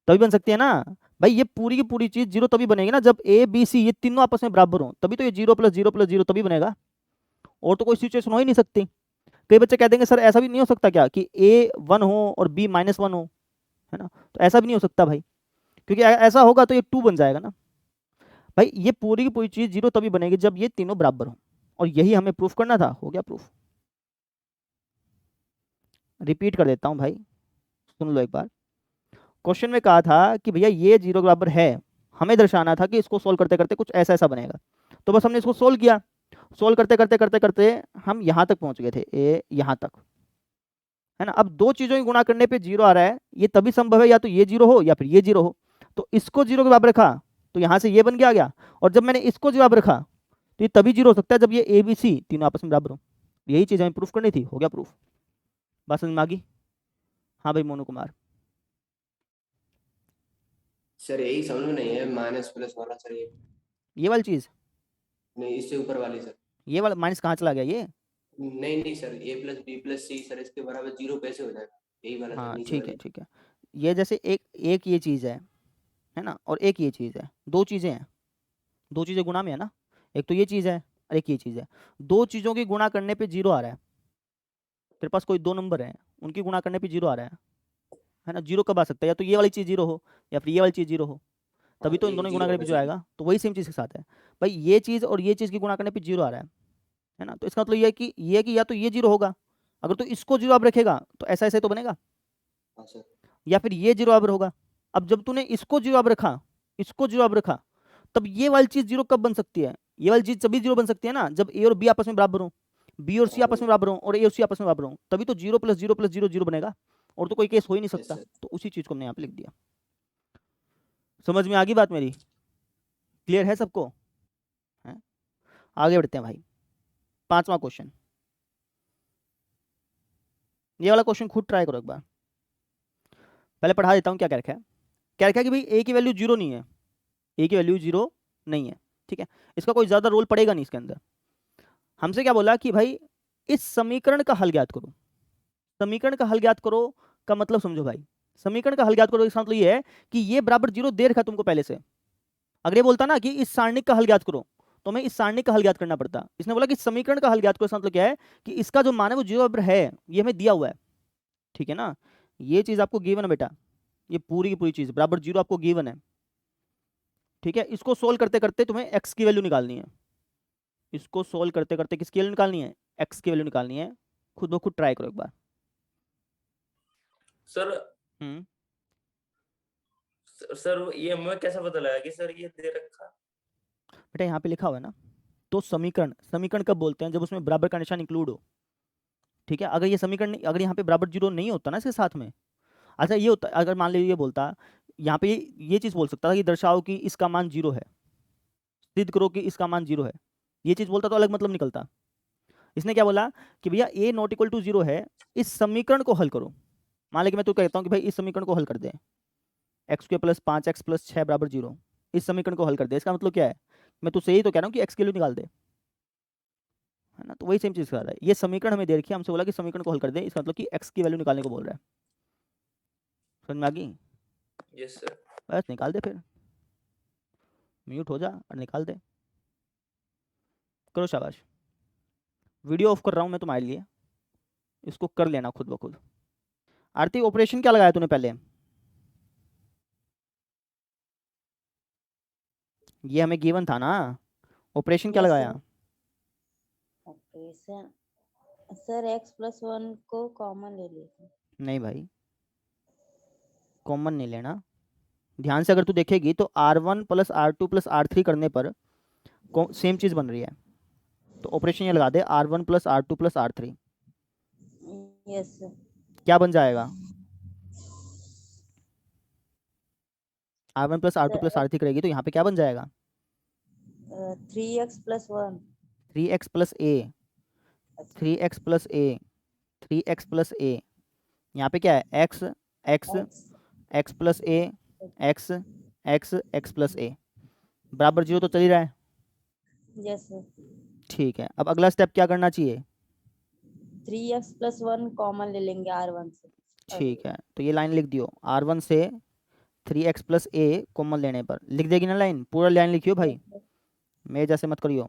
तभी बन सकती है ना भाई। ये पूरी की पूरी चीज 0 तभी बनेगी ना जब ए बी सी ये तीनों आपस में बराबर हो, तभी तो ये 0 प्लस 0 प्लस 0 तभी बनेगा। और तो कोई सिचुएशन हो ही नहीं सकती। कई बच्चे कह देंगे सर ऐसा भी नहीं हो सकता क्या कि ए 1 हो और बी -1 हो, है ना। तो ऐसा भी नहीं हो सकता भाई, क्योंकि ऐसा होगा तो ये 2 बन जाएगा ना भाई। ये पूरी की पूरी चीज 0 तभी बनेगी जब ये तीनों बराबर हो, और यही हमें प्रूफ करना था। हो गया प्रूफ। रिपीट कर देता हूँ भाई, सुन लो एक बार। क्वेश्चन में कहा था कि भैया ये 0 के बराबर है, हमें दर्शाना था कि इसको सोल्व करते करते कुछ ऐसा ऐसा बनेगा। तो बस हमने इसको सोल्व किया, सोल्व करते करते करते करते हम यहाँ तक पहुँच गए थे, ए यहाँ तक, है ना। अब दो चीज़ों की गुणा करने पे 0 आ रहा है, ये तभी संभव है या तो ये 0 हो या फिर ये 0 हो। तो इसको 0 के बराबर रखा तो यहाँ से ये बन के आ गया, और जब मैंने इसको 0 बराबर रखा तो ये तभी 0 हो सकता है जब ये ए बी सी तीनों आपस में बराबर हो। यही चीज़ हमें प्रूफ करनी थी। हो गया प्रूफ। बात समझ में आ गई? हाँ भाई मोनू कुमार। सर यही समझ में नहीं है, माइनस प्लस वाला सर ये वाली चीज़ नहीं, इससे ऊपर वाली सर। ये वाला माइनस कहाँ चला गया? ये नहीं सर, ए प्लस बी प्लस सी सर इसके बराबर 0 कैसे हो जाएगा? यही वाला सर, हाँ नीचे ठीक है वाली। ठीक है। ये जैसे एक ये चीज़ है ना, और एक ये चीज़ है, दो चीज़ें हैं, दो चीज़ें गुणा में है ना। एक तो ये चीज़ है और एक ये चीज़ है। दो चीज़ों की गुणा करने पे 0 आ रहा है। तेरे पास कोई दो नंबर हैं, उनकी गुणा करने पे 0 आ रहा है ना। 0 कब आ सकता है? या तो ये वाली चीज़ 0 हो या फिर ये वाली चीज़ 0 हो, तभी तो इन दोनों की गुणा करने पे 0 आएगा। तो वही सेम चीज़ के साथ है भाई, ये चीज़ और ये चीज़ की गुणा करने पे 0 आ रहा है ना। तो इसका मतलब ये है कि या तो ये 0 होगा, अगर तो इसको 0 आप रखेगा तो ऐसा ऐसे तो बनेगा, या फिर ये 0 आप होगा। अब जब तूने इसको 0 आप रखा, इसको 0 आप रखा, तब ये वाली चीज़ 0 कब बन सकती है? ये वाली चीज़ तभी 0 बन सकती है ना जब ए और बी आपस में बराबर हो, बी और सी आपस में बराबर हो, और ए और सी आपस में बराबर हो, तभी तो 0 प्लस 0 प्लस 0 0 बनेगा। और तो कोई केस हो ही नहीं सकता। तो उसी चीज़ को हमने यहाँ पे लिख दिया। समझ में आ गई बात मेरी? क्लियर है सबको? है? आगे बढ़ते हैं भाई। 5वां क्वेश्चन, ये वाला क्वेश्चन खुद ट्राई करो एक बार। पहले पढ़ा देता हूँ क्या कह रखा है। कह रखा है कि भाई ए की वैल्यू 0 नहीं है, ए की वैल्यू 0 नहीं है। ठीक है, इसका कोई ज़्यादा रोल पड़ेगा नहीं इसके अंदर। हमसे क्या बोला कि भाई इस समीकरण का हल ज्ञात करो। समीकरण का हल ज्ञात करो का मतलब समझो भाई, समीकरण का हल ज्ञात करो इसका मतलब ये है कि ये बराबर 0 दे रखा तुमको पहले से। अगर ये बोलता ना कि इस सारणिक का हल ज्ञात करो, तो हमें इस सारणिक का हल ज्ञात करना पड़ता। इसने बोला कि समीकरण का हल ज्ञात करो, इसका मतलब क्या है कि इसका जो मान है वो 0 बराबर है, ये हमें दिया हुआ है। ठीक है ना, ये चीज आपको गिवन है बेटा, ये पूरी की पूरी चीज बराबर 0 आपको गिवन है। ठीक है, इसको सोल्व करते करते तुम्हें x की वैल्यू निकालनी है। इसको सोल्व करते करते किसकी वैल्यू निकालनी है? x की वैल्यू निकालनी है। खुद ब खुद ट्राई करो एक बार। सर हम्म सर ये हमें कैसा पता लगा कि सर ये दे रखा? बेटा यहाँ पे लिखा हुआ है ना, तो समीकरण, समीकरण कब बोलते हैं? जब उसमें बराबर का निशान इंक्लूड हो। ठीक है, अगर ये समीकरण अगर यहाँ पे बराबर 0 नहीं होता ना इसके साथ में, अच्छा ये होता, अगर मान लीजिए ये बोलता यहाँ पे, ये चीज बोल सकता था कि दर्शाओ कि इसका मान 0 है, सिद्ध करो कि इसका मान 0 है, ये चीज बोलता तो अलग मतलब निकलता। इसने क्या बोला कि भैया a नॉट इक्वल टू 0 है, इस समीकरण को हल करो। मान लीजिए मैं तो कहता हूँ कि भाई इस समीकरण को हल कर दे, x² + 5x + 6 = 0, इस समीकरण को हल कर दे। इसका मतलब क्या है? मैं तुझसे यही तो कह रहा हूँ कि x की वैल्यू निकाल दे, है ना? तो वही सेम चीज कर रहा है। ये समीकरण हमें दे रखी है, हमसे बोला कि समीकरण को हल कर दे, इसका मतलब कि x की वैल्यू निकालने को बोल रहा है। समझ में आ गई? Yes sir. बस निकाल दे, फिर म्यूट हो जा और निकाल दे। करो, शाबाश। वीडियो ऑफ कर रहा हूँ मैं तुम्हारे लिए, इसको कर लेना खुद ब खुद। आरती, ऑपरेशन क्या लगाया तूने पहले? ये हमें गिवन था ना, ऑपरेशन क्या Yes, लगाया? ऑपरेशन सर x+1 को कॉमन ले लिया। नहीं भाई, कॉमन नहीं लेना। ध्यान से अगर तू देखेगी तो R1 + R2 + R3 करने पर सेम चीज बन रही है, तो ऑपरेशन ये लगा दे, R1 + R2 + R3। Yes sir. क्या बन जाएगा? R1 + R2 + R3 करेगी तो यहाँ पे क्या बन जाएगा? 3x + 1। 3x + a, 3x + a, 3x + a। यहाँ पे क्या है? x x x + a, x x x + a बराबर 0 तो चल ही रहा है। Yes sir. ठीक है, अब अगला स्टेप क्या करना चाहिए? 3x + 1 कॉमन ले लेंगे R1 से। ठीक है, तो ये लाइन लिख दियो, R1 से 3x + a कॉमन लेने पर। लिख देगी ना लाइन? पूरा लाइन लिखियो भाई, मैं जैसे मत करियो।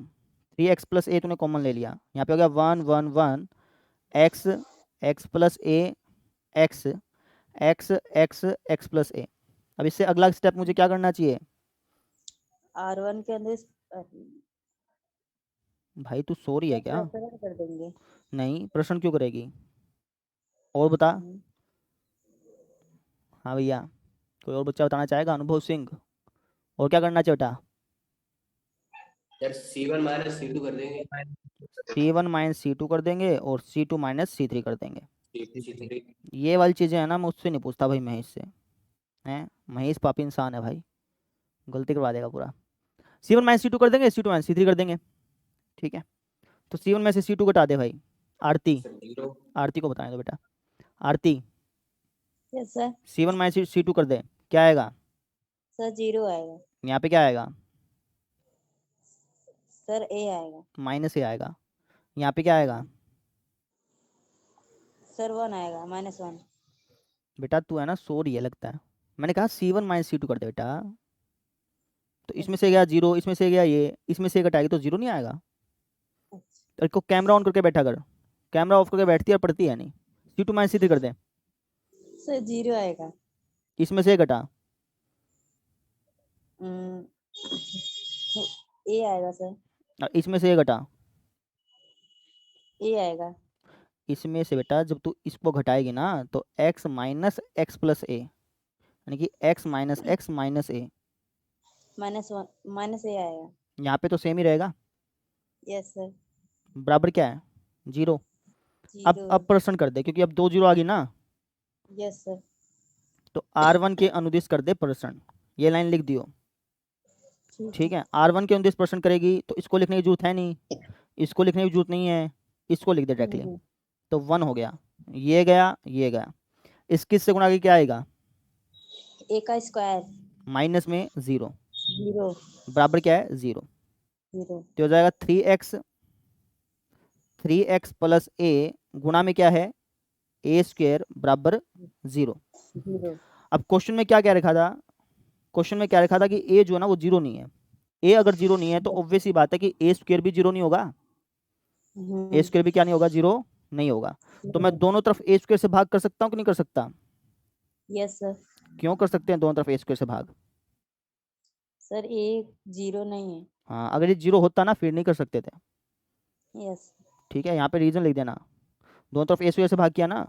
3x + a तूने कॉमन ले लिया, यहाँ पे हो गया 1 1 1 x x + a x x x x + a। अब इससे अगला स्टेप मुझे क्या करना चाहिए? R1 के अंदर भाई तू सो रही है क्या? प्रकरण कर देंगे। नहीं, प्रश्न क्यों करेगी? और बता। हाँ भैया, कोई और बच्चा बताना चाहेगा? अनुभव सिंह, और क्या करना चाहिए बेटा? सर C1 - C2 कर देंगे। C1 - C2 कर देंगे और C2 - C3 कर देंगे। C3। ये वाली चीज़ें है ना, मैं उससे नहीं पूछता भाई, महेश से। हैं, महेश पापी इंसान है भाई, गलती करवा देगा पूरा। C1 - C2 कर देंगे, C2 - C3 कर देंगे। ठीक है, तो C1 में से C2 घटा दे भाई। आरती, आरती को बताने दो बेटा। आरती, यस सर। C1 - C2 कर दे, क्या आएगा? सर 0 आएगा। यहाँ पे क्या आएगा? सर a आएगा। -a आएगा। यहाँ पे क्या आएगा? सर 1 आएगा, -1। बेटा तू है ना सो रही है लगता है। मैंने कहा C1 - C2 कर दे बेटा, तो इसमें से गया 0, इसमें से गया ये, इसमें से घटाएगी तो 0 नहीं आएगा। तो इसको कैमरा ऑन करके बैठा कर, कैमरा ऑफ करके बैठती है और पढ़ती है नहीं। C2 - C3 कर दे। सर 0 आएगा। इसमें से घटा, a आएगा सर। और इसमें से घटा, a आएगा। इसमें से बेटा जब तू इसको घटाएगी ना तो x - x + a, यानी कि x - x - a, -1 -a आएगा। यहाँ पे तो सेम ही रहेगा। Yes sir. बराबर क्या है? 0। अब प्रश्न कर दे, क्योंकि अब 2 0 आ गई ना। Yes sir. तो R1 के अनुदिश कर दे प्रश्न, ये लाइन लिख दियो। ठीक है, R1 के अनुदिश प्रश्न करेगी तो इसको लिखने की जरूरत है नहीं, इसको लिखने की जरूरत नहीं है, इसको लिख दे डायरेक्टली। तो 1 हो गया, ये गया, ये गया। इस किस से गुणा के क्या आएगा? a का स्क्वायर माइनस में 0 0 बराबर क्या है? 0। 0। तो हो जाएगा 3x + a गुणा में क्या है? a² बराबर 0। अब क्वेश्चन में क्या क्या रखा था? क्वेश्चन में क्या रखा था कि a जो है ना वो 0 नहीं है। a अगर 0 नहीं है तो ऑब्वियस ही बात है कि a² भी 0 नहीं होगा, a² भी क्या नहीं होगा? 0 नहीं होगा। तो मैं दोनों तरफ a² से भाग कर सकता हूँ कि नहीं कर सकता? Yes sir. क्यों कर सकते हैं दोनों तरफ ए स्क्वायर से भाग? सर ए 0 नहीं है। हाँ, अगर ये 0 होता ना फिर नहीं कर सकते थे। यस। ठीक है, यहाँ पे रीजन लिख देना। दोनों तरफ ए स्क्वायर से भाग किया ना,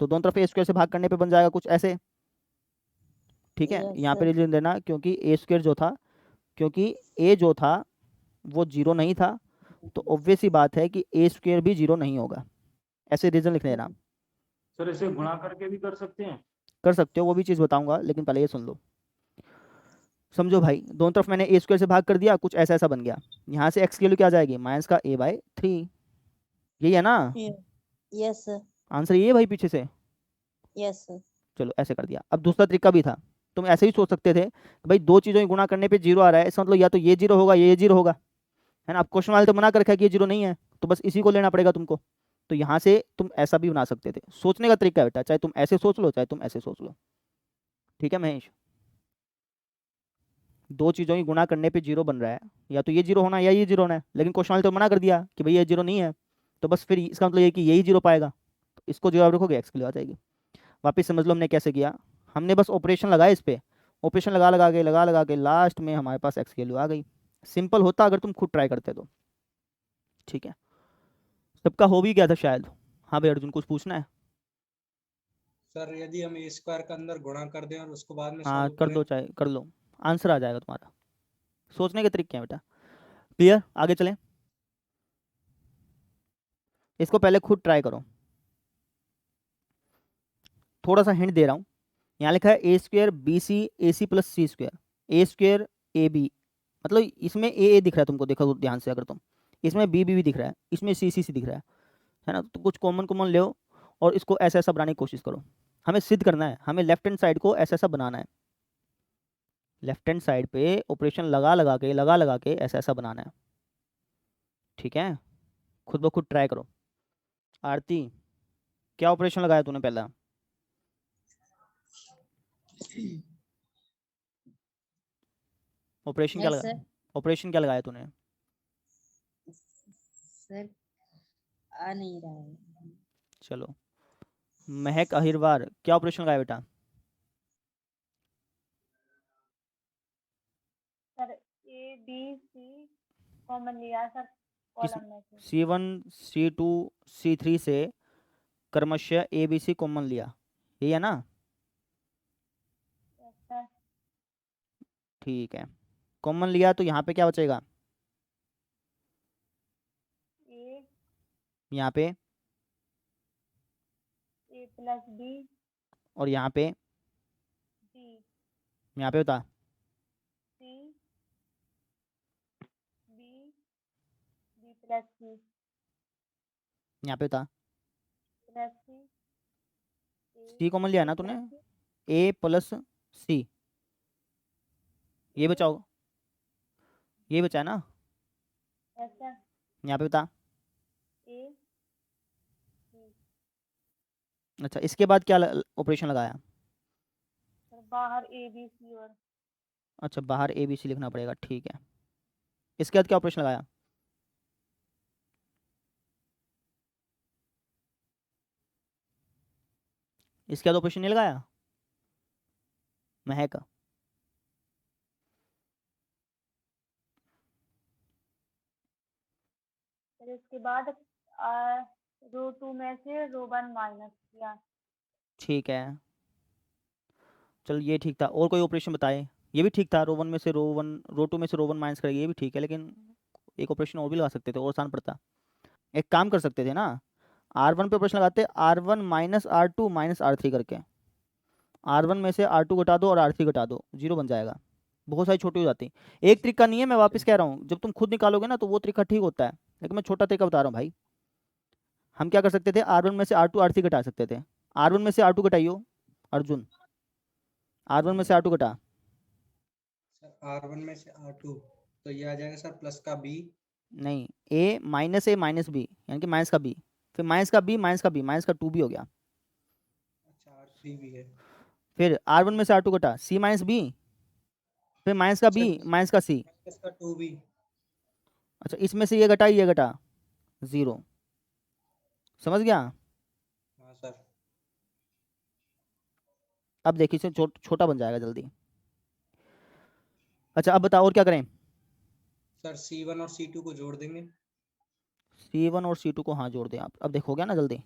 तो दोनों तरफ ए स्क्वायर से भाग करने पे बन जाएगा कुछ ऐसे। ठीक है, यस यहाँ पे सर। रीजन देना क्योंकि ए स्क्वायर जो था, क्योंकि ए जो था वो 0 नहीं था, तो ऑब्वियस ही बात है कि ए स्क्वायर भी 0 नहीं होगा। ऐसे रीजन लिख देना। सर इसे गुणा करके भी कर सकते हैं? कर सकते हो, वो भी चीज़ बताऊंगा, लेकिन पहले ये सुन लो। समझो भाई, दोनों तरफ मैंने ए स्क्वायर से भाग कर दिया, कुछ ऐसा ऐसा बन गया। यहाँ से एक्स की वैल्यू क्या आ जाएगी? माइनस का a/3। यही है ना यस सर। आंसर? ये है भाई पीछे से। Yes sir. चलो ऐसे कर दिया। अब दूसरा तरीका भी था, तुम ऐसे ही सोच सकते थे कि भाई दो चीज़ों की गुणा करने पे 0 आ रहा है, इसका मतलब या तो ये 0 होगा ये 0 होगा, है ना। अब क्वेश्चन वाले तो मना कर रखा है कि ये 0 नहीं है, तो बस इसी को लेना पड़ेगा तुमको। तो यहाँ से तुम ऐसा भी बना सकते थे। सोचने का तरीका है बेटा, चाहे तुम ऐसे सोच लो चाहे तुम ऐसे सोच लो। ठीक है महेश, दो चीज़ों की गुणा करने पे 0 बन रहा है, या तो ये 0 होना है या ये 0 होना है, लेकिन क्वेश्चन वाले तो मना कर दिया कि भाई ये 0 नहीं है, तो बस फिर इसका मतलब ये कि यही 0 पाएगा। तो इसको जवाब रखोगे एक्स की वैल्यू आ जाएगी। वापिस समझ लो हमने कैसे किया। हमने बस ऑपरेशन लगाया इस पर, ऑपरेशन लगा के लास्ट में हमारे पास एक्स की वैल्यू आ गई। सिंपल होता अगर तुम खुद ट्राई करते तो। ठीक है, सबका हो भी गया था शायद। हाँ भाई अर्जुन, कुछ पूछना है? सर यदि हम ए स्क्वायर के अंदर गुणा कर दें और उसको बाद में हाँ सॉल्व कर करें? लो, चाहे कर लो, आंसर आ जाएगा तुम्हारा। सोचने के तरीके हैं बेटा। क्लियर, आगे चलें। इसको पहले खुद ट्राई करो। थोड़ा सा हिंट दे रहा हूँ, यहाँ लिखा है A square B C A C plus C square A square A B, मतलब इसमें ए दिख रहा है तुमको, देखो ध्यान से, अगर तुम इसमें बी भी दिख रहा है, इसमें सी दिख रहा है ना। तो कुछ कॉमन कॉमन ले और इसको ऐसा ऐसा बनाने की कोशिश करो। हमें सिद्ध करना है, हमें लेफ्ट हैंड साइड को ऐसा ऐसा बनाना है। लेफ्ट हैंड साइड पे ऑपरेशन लगा के ऐसा ऐसा बनाना है। ठीक है, खुद ब खुद ट्राई करो। आरती, क्या ऑपरेशन लगाया तूने पहला? ऑपरेशन क्या यस लगा? सर। ऑपरेशन क्या लगाया तूने? सर आ नहीं रहा है। चलो, महक अहिरवार, क्या ऑपरेशन लगाया बेटा? Sir A B C common लिया सर किस कॉलम में से। C1 C2 C3 से क्रमशः ए बी सी कॉमन लिया, यही है ना? Yes sir. ठीक है, कॉमन लिया तो यहाँ पे क्या बचेगा? ए यहाँ पे ए प्लस बी और यहाँ पे, बी यहाँ पे बता। सी बी बी प्लस सी यहाँ पे बता। प्लस सी सी कॉमन लिया है ना तूने? ए प्लस सी, ये बचाओ, ये बचा है ना? Yes sir. यहाँ पे बता। ए अच्छा, इसके बाद क्या ऑपरेशन लगाया? सर बाहर ए बी सी और अच्छा, बाहर ए बी सी लिखना पड़ेगा, ठीक है। इसके बाद क्या ऑपरेशन लगाया? इसके बाद ऑपरेशन नहीं लगाया महक? फिर इसके बाद रो 2 में से रो 1 माइनस किया। ठीक है, चल ये ठीक था। और कोई ऑपरेशन बताए? ये भी ठीक था, रो 1 में से रो 1, रो 2 में से रो 1 माइनस करेंगे, ये भी ठीक है, लेकिन एक ऑपरेशन और भी लगा सकते थे और आसान पड़ता। एक काम कर सकते थे ना, R1 पे ऑपरेशन लगाते, R1 minus R2 minus R3 करके। R1 में से R2 घटा दो और R3 घटा दो, 0 बन जाएगा। बहुत सारी छोटी हो जाती। एक तरीका नहीं है, मैं वापस कह रहा हूँ, जब तुम खुद निकालोगे ना तो वो तरीका ठीक होता है, लेकिन मैं छोटा तरीका बता रहा हूँ भाई। हम क्या कर सकते थे, R1 में से R2 R3 घटा सकते थे। R1 में से R2 घटाइयो अर्जुन, R1 में से R2 घटा। सर R1 में से R2, तो ये आ जाएगा सर प्लस का B। नहीं, A माइनस B, यानी कि माइनस का B, फिर माइनस का B माइनस का B माइनस का 2B हो गया। अच्छा R3 भी है। फिर R1 में से R2 घटा, C माइनस B, फिर माइनस का B माइनस का C। प्लस का 2B। अच्छा, इसमें से ये घटा 0। समझ गया? हाँ सर। अब देखिए इसे छोटा बन जाएगा जल्दी। अच्छा अब बताओ और क्या करें। सर C1 और C2 को जोड़ देंगे। C1 और C2 को हाँ जोड़ दें आप। अब देखो क्या ना जल्दी,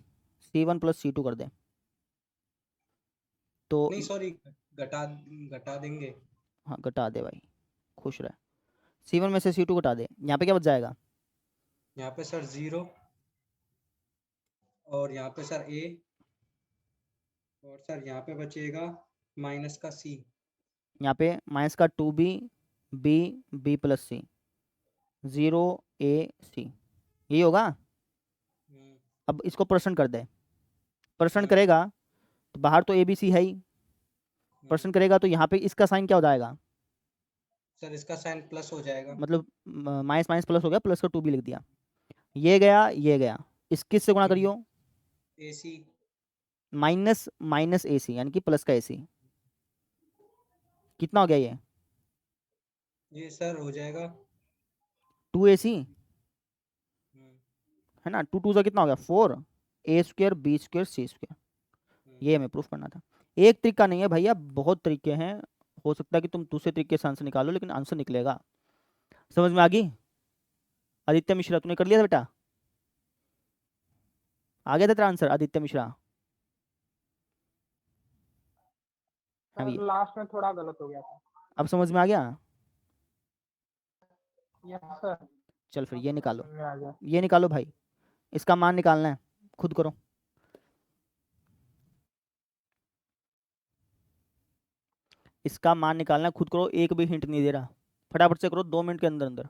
C1 प्लस C2 कर दें तो नहीं सॉरी, घटा घटा देंगे। हाँ घटा दे भाई, खुश रहे। C1 में से C2 घटा दे, यहाँ पे क्या बच जाएगा? यहाँ पे सर 0 और यहाँ पे सर A और सर यहाँ पे बचेगा माइनस का C। यहाँ पे माइनस का 2B B plus C 0AC यही होगा। अब इसको प्रश्न कर दे, प्रश्न करेगा तो बाहर तो ABC है ही, प्रश्न करेगा तो यहाँ पे इसका साइन क्या हो जाएगा? सर इसका साइन प्लस हो जाएगा। मतलब माइनस माइनस प्लस हो गया, प्लस का 2B लिख दिया। ये गया, इस किस से गुणा करियो? AC माइनस माइनस AC यानी कि प्लस का AC। कितना हो गया ये सर हो जाएगा 2AC है ना। 2 2 का कितना हो गया 4 A² B² C²। ये हमें प्रूफ करना था। एक तरीका नहीं है भैया, बहुत तरीके हैं। हो सकता है कि तुम दूसरे तरीके से आंसर निकालो लेकिन आंसर निकलेगा। समझ में आ गई? आदित्य मिश्रा तूने कर लिया था बेटा? आ गया था तेरा आंसर आदित्य मिश्रा? हाँ भैया, लास्ट में थोड़ा गलत हो गया था। अब समझ में आ गया? Yes sir. चल फिर ये निकालो, समझ में आ गया। ये निकालो भाई, इसका मान निकालना है, खुद करो। इसका मान निकालना है, खुद करो, एक भी हिंट नहीं दे रहा, फटाफट से करो 2 मिनट के अंदर अंदर।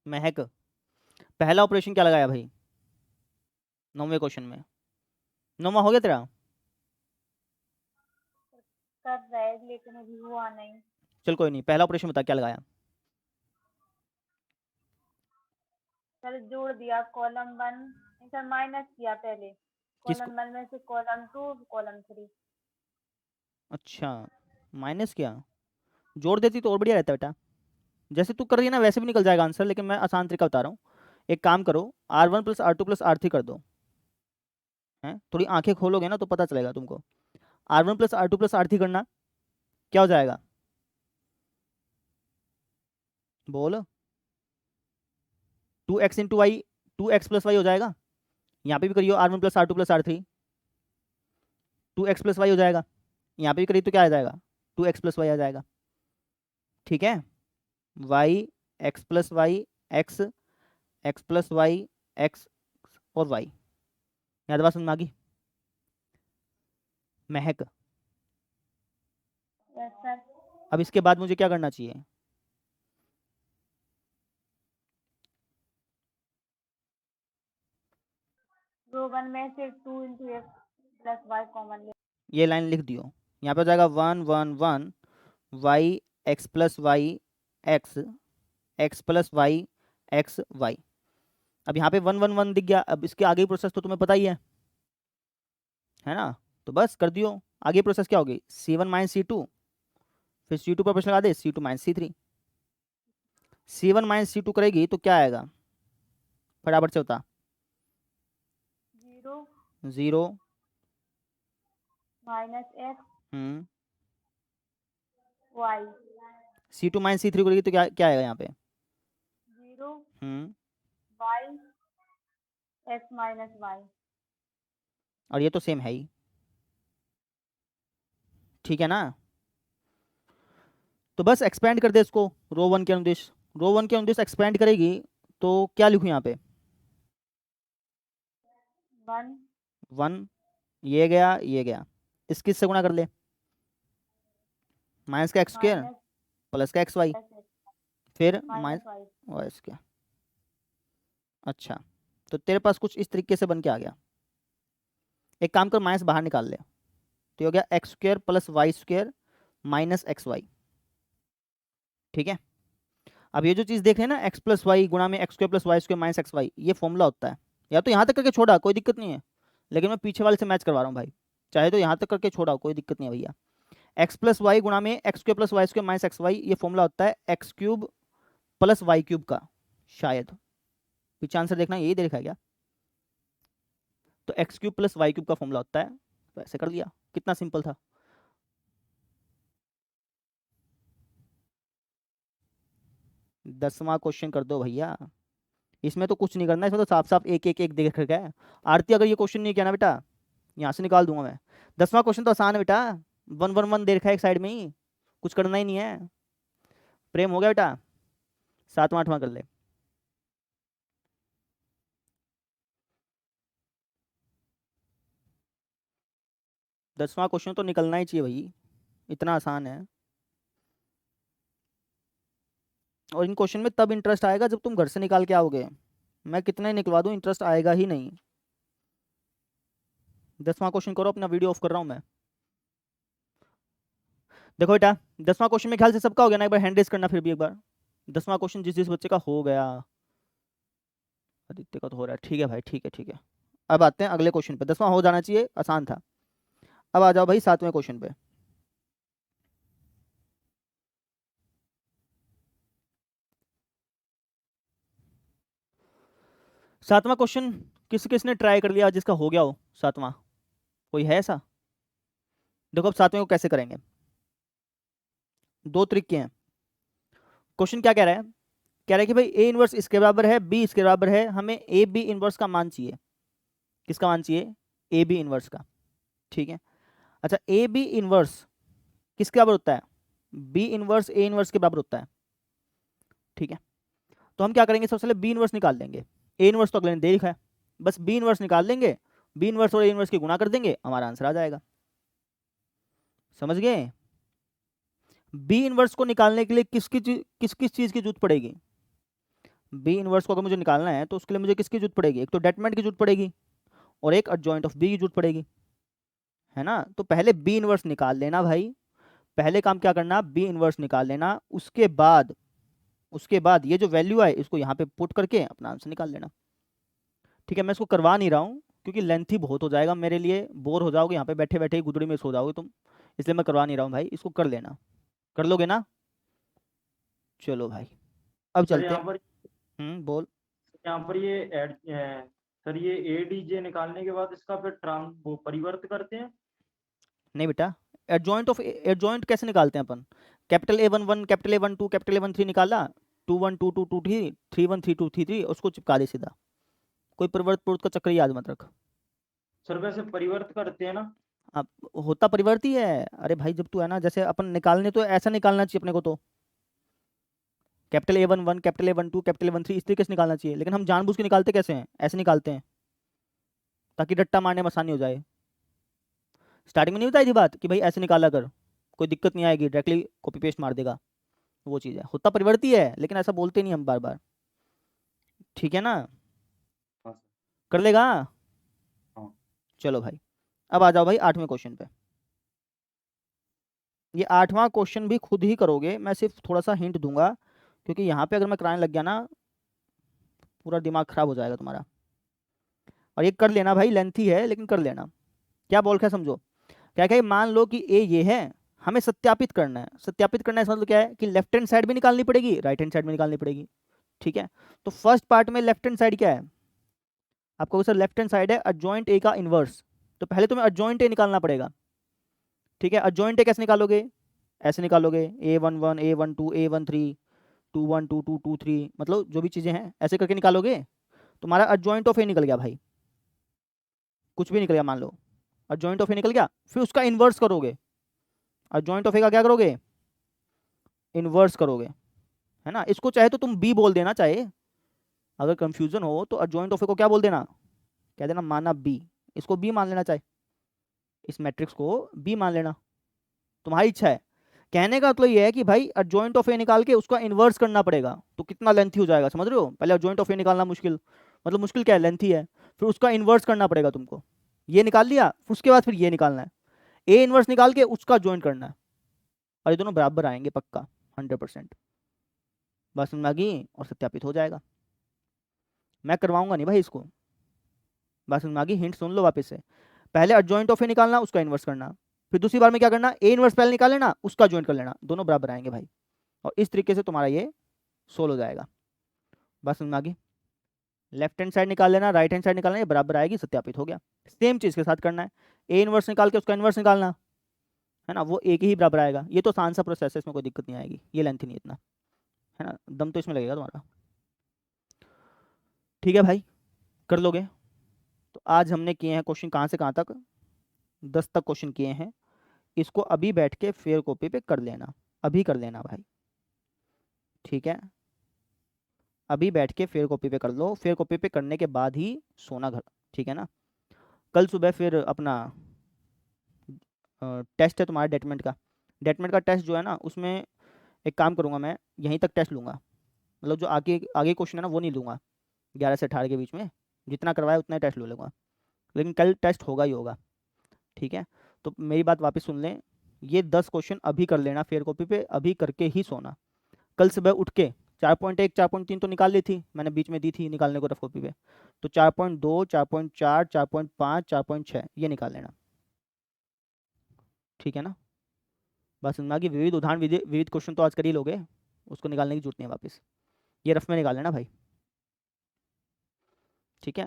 महक, पहला ऑपरेशन क्या लगाया भाई 9वें क्वेश्चन में? 9वां हो गया तेरा? कर रहा है लेकिन अभी हुआ नहीं। चल कोई नहीं, पहला ऑपरेशन बता क्या लगाया? सर जोड़ दिया कॉलम 1, सर माइनस किया पहले कॉलम 1 में से कॉलम 2 कॉलम 3। अच्छा माइनस किया, जोड़ देती तो और बढ़िया रहता बेटा। जैसे तू कर रही है ना वैसे भी निकल जाएगा आंसर, लेकिन मैं आसान तरीका बता रहा हूँ। एक काम करो, R1 plus R2 plus R3 कर दो। हैं थोड़ी आंखें खोलोगे ना तो पता चलेगा तुमको। R1 plus R2 plus R3 करना, क्या हो जाएगा बोल? 2x into Y, 2x plus Y हो जाएगा। यहाँ पे भी करियो R1 plus R2 plus R3, 2x plus Y हो जाएगा। यहाँ पे भी करिए तो क्या आ जाएगा 2x प्लस वाई आ जाएगा। ठीक है, y x plus y x x plus y x और y। याद बात समझ में आ गई? महक, यस सर। अब इसके बाद मुझे क्या करना चाहिए? रो 1 में से 2 into x plus y common ले। ये लाइन लिख दियो, यहाँ पे हो जाएगा 1 1 1 y x plus y x x plus y x y। अब यहाँ पे 1 1 1 दिख गया। अब इसके आगे प्रोसेस तो तुम्हें पता ही है ना, तो बस कर दियो। आगे प्रोसेस क्या होगी C1 माइनस C2, फिर C2 पर प्रश्न लगा दे C2 minus C3। C1 minus C2 करेगी तो क्या आएगा फटाफट से बता? 0 minus x Y. C2 minus C3 करेगी तो क्या क्या आएगा यहाँ पे? 0 वाई एक्स माइनस वाई। और ये तो सेम है ही, ठीक है ना। तो बस एक्सपेंड कर दे इसको रो 1 के अनुदेश। रो 1 के अनुदेश एक्सपेंड करेगी तो क्या लिखूँ यहाँ पे? 1 ये गया, इस किस से गुणा कर ले? माइनस का x² प्लस का xy, फिर माइनस वाई स्क्वायर। अच्छा तो तेरे पास कुछ इस तरीके से बन के आ गया। एक काम कर, माइनस बाहर निकाल ले तो हो गया x² plus y² minus xy। ठीक है, अब ये जो चीज़ देख रहे हैं ना x प्लस वाई गुणा में x² plus y² minus xy, ये फॉर्मूला होता है। या तो यहाँ तक करके छोड़ा कोई दिक्कत नहीं है, लेकिन मैं पीछे वाले से मैच करवा रहा हूँ भाई। चाहे तो यहाँ तक करके छोड़ा कोई दिक्कत नहीं है भैया। x प्लस वाई गुणा में x² plus y² minus xy, ये फॉर्मूला होता है x³ प्लस y³ का। शायद पीछे आंसर देखना यही दे रखा है क्या? तो x³ प्लस y³ का फॉर्मूला होता है। तो ऐसे कर लिया, कितना सिंपल था। 10वां क्वेश्चन कर दो भैया, इसमें तो कुछ नहीं करना, इसमें तो साफ साफ एक एक एक देख रखा है। आरती अगर ये क्वेश्चन नहीं किया ना बेटा, यहाँ से निकाल दूंगा मैं। 10वां क्वेश्चन तो आसान है बेटा, 1 1 1 दे रखा है एक साइड में ही, कुछ करना ही नहीं है। प्रेम हो गया बेटा, 7वां 8वां कर ले। दसवां क्वेश्चन तो निकलना ही चाहिए भाई, इतना आसान है। और इन क्वेश्चन में तब इंटरेस्ट आएगा जब तुम घर से निकाल के आओगे, मैं कितना ही निकलवा दूं इंटरेस्ट आएगा ही नहीं। 10वां क्वेश्चन करो, अपना वीडियो ऑफ कर रहा हूं मैं। देखो बेटा 10वां क्वेश्चन में ख्याल से सबका हो गया ना, एक बार हैंड रेज करना फिर भी एक बार। 10वां क्वेश्चन जिस जिस बच्चे का हो गया, आदित्य का तो हो रहा है, ठीक है भाई, ठीक है ठीक है। अब आते हैं अगले क्वेश्चन पे, 10वां हो जाना चाहिए, आसान था। अब आ जाओ भाई 7वें क्वेश्चन पे। सातवां क्वेश्चन किस किसने ट्राई कर लिया जिसका हो गया हो 7वां, कोई है ऐसा? देखो अब 7वें को कैसे करेंगे, दो तरीके हैं। क्वेश्चन क्या कह रहा है, कह रहा है कि भाई ए इनवर्स इसके बराबर है, बी इसके बराबर है, हमें ए बी इनवर्स का मान चाहिए। किसका मान चाहिए? ए बी इनवर्स का, ठीक है। अच्छा ए बी इनवर्स किसके बराबर होता है? बी इनवर्स ए इनवर्स के बराबर होता है, ठीक है। तो हम क्या करेंगे, सबसे पहले बी इनवर्स निकाल लेंगे। ए इनवर्स तो अगले ने दे लिखा है, बस बी इनवर्स निकाल लेंगे, बी इनवर्स और ए इनवर्स की गुणा कर देंगे, हमारा आंसर आ जाएगा। समझ गए? बी इनवर्स को निकालने के लिए किस किस चीज की जरूरत पड़ेगी? बी इनवर्स को अगर मुझे निकालना है तो उसके लिए मुझे किसकी जरूरत पड़ेगी? एक तो डेटर्मिनेंट की जरूरत पड़ेगी और एक एडजॉइंट ऑफ बी की जरूरत पड़ेगी, है ना। तो पहले बी इनवर्स निकाल लेना भाई, पहले काम क्या करना, बी इनवर्स निकाल लेना। उसके बाद ये जो वैल्यू है इसको यहाँ पे पुट करके अपना आंसर निकाल लेना, ठीक है। मैं इसको करवा नहीं रहा हूँ क्योंकि लेंथी बहुत हो जाएगा मेरे लिए, बोर हो जाओगे यहाँ पे बैठे बैठे ही, गुदड़ी में सो जाओगे तुम, इसलिए मैं करवा नहीं रहा हूँ भाई। इसको कर लेना, कर लोगे ना? चलो भाई अब सर चलते यहाँ हैं। पर बोल। यहाँ पर ये एड सर ये ए डी जे निकालने के बाद इसका फिर वो परिवर्त करते हैं? नहीं बेटा, एडजॉइंट कैसे निकालते हैं अपन? Capital A 1 1, capital A 1 2, capital A 1 3 निकाला, 2 1 2 2 2 3, 3 1 3 2 3 3, उसको चिपका दे सीधा। कोई परिवर्त पुरुष का चक्कर याद मत रख। सर वैसे परिवर्त करते हैं ना? अब होता परिवर्त ही है। अरे भाई जब तू है ना, जैसे अपन निकालने तो ऐसा निकालना चाहिए अपने को, तो capital A 1 1, capital A 1 2, capital A 1 3 इस तरीके से निकालना चाहिए। लेकिन हम जानबूझ के निकालते कैसे हैं? ऐसे निकालते हैं ताकि रट्टा मारने में आसानी हो जाए। स्टार्टिंग में नहीं बताई थी बात कि भाई ऐसे निकाला कर, कोई दिक्कत नहीं आएगी, डायरेक्टली कॉपी पेस्ट मार देगा, वो चीज़ है। होता परिवर्ती है लेकिन ऐसा बोलते नहीं हम बार बार, ठीक है ना। कर लेगा? चलो भाई अब आ जाओ भाई 8वें क्वेश्चन पे। ये 8वां क्वेश्चन भी खुद ही करोगे, मैं सिर्फ थोड़ा सा हिंट दूंगा, क्योंकि यहाँ पे अगर मैं कराने लग गया ना पूरा दिमाग खराब हो जाएगा तुम्हारा। और ये कर लेना भाई, लेंथी है लेकिन कर लेना। क्या बोल रहा है समझो, क्या क्या, मान लो कि ए ये है, हमें सत्यापित करना है। सत्यापित करना है इसका मतलब क्या है कि लेफ्ट हैंड साइड भी निकालनी पड़ेगी, राइट हैंड साइड भी निकालनी पड़ेगी, ठीक है। तो फर्स्ट पार्ट में लेफ्ट हैंड साइड क्या है, आपको सर लेफ्ट हैंड साइड है एडजॉइंट ए का इनवर्स, तो पहले तुम्हें एडजॉइंट ए निकालना पड़ेगा, ठीक है। एडजॉइंट ए कैसे निकालोगे? ऐसे निकालोगे, A1 1, A1 2, A1 3, 2 1 2 2 2 3, मतलब जो भी चीज़ें हैं ऐसे करके निकालोगे, तुम्हारा एडजॉइंट ऑफ ए निकल गया भाई, कुछ भी निकल गया मान लो, एडजॉइंट ऑफ ए निकल गया। फिर उसका इन्वर्स करोगे, एडजॉइंट ऑफ ए का क्या करोगे? इन्वर्स करोगे, है ना। इसको चाहे तो तुम बी बोल देना, चाहे अगर कंफ्यूजन हो तो एडजॉइंट ऑफ ए को क्या बोल देना, कह देना माना बी, इसको बी मान लेना, चाहे इस मैट्रिक्स को बी मान लेना, तुम्हारी इच्छा है। कहने का मतलब ये है कि भाई एडजॉइंट ऑफ ए निकाल के उसका इन्वर्स करना पड़ेगा, तो कितना लेंथी हो जाएगा, समझ रहे हो। पहले एडजॉइंट ऑफ ए निकालना मुश्किल, मतलब मुश्किल क्या है, लेंथी है, फिर उसका इन्वर्स करना पड़ेगा तुमको। ये निकाल लिया, उसके बाद फिर ये निकालना है, ए इन्वर्स निकाल के उसका ज्वाइन करना है, और ये दोनों बराबर आएंगे पक्का 100%। बस समझ आ गई और सत्यापित हो जाएगा। मैं करवाऊंगा नहीं भाई इसको, बस समझ आ गई। हिंट सुन लो वापस से, पहले एडजॉइंट ऑफ ए निकालना, उसका इन्वर्स करना, फिर दूसरी बार में क्या करना, ए इन्वर्स पहले निकाल लेना, उसका ज्वाइन कर लेना, दोनों बराबर आएंगे भाई। और इस तरीके से तुम्हारा ये सोल्व हो जाएगा। बस समझ आ गई। लेफ्ट हैंड साइड निकाल लेना, राइट हैंड साइड निकालना, ये बराबर आएगी, सत्यापित हो गया। सेम चीज़ के साथ करना है, ए इन्वर्स निकाल के उसका इन्वर्स निकालना, है ना, वो एक ही बराबर आएगा। ये तो आसान सा प्रोसेस है, इसमें कोई दिक्कत नहीं आएगी, ये लेंथ नहीं इतना, है ना, दम तो इसमें लगेगा तुम्हारा। ठीक है भाई, कर लोगे? तो आज हमने किए हैं क्वेश्चन कहाँ से कहाँ तक, 10 तक क्वेश्चन किए हैं। इसको अभी बैठ के फेयर कॉपी पे कर लेना, अभी कर लेना भाई, ठीक है? अभी बैठ के फेयर कॉपी पे कर लो, फेयर कॉपी पे करने के बाद ही सोना घर, ठीक है ना? कल सुबह फिर अपना टेस्ट है तुम्हारा डेटमेंट का। डेटमेंट का टेस्ट जो है ना, उसमें एक काम करूँगा मैं, यहीं तक टेस्ट लूँगा, मतलब जो आगे आगे क्वेश्चन है ना वो नहीं लूँगा, 11 से 18 के बीच में जितना करवाया उतना ही टेस्ट ले लूँगा, लेकिन कल टेस्ट होगा ही होगा, ठीक है? तो मेरी बात वापस सुन लें, ये 10 क्वेश्चन अभी कर लेना फेयर कॉपी पे, अभी करके ही सोना। कल सुबह उठ के 4.1 4.3 तो निकाल ली थी मैंने, बीच में दी थी निकालने को रफ कॉपी पे, तो 4.2 4.4 4.5 4.6 ये निकाल लेना, ठीक है ना? बस समझा कि विविध उदाहरण विविध क्वेश्चन तो आज कर ही लोगे, उसको निकालने की जरूरत नहीं है वापस, ये रफ में निकाल लेना भाई, ठीक है?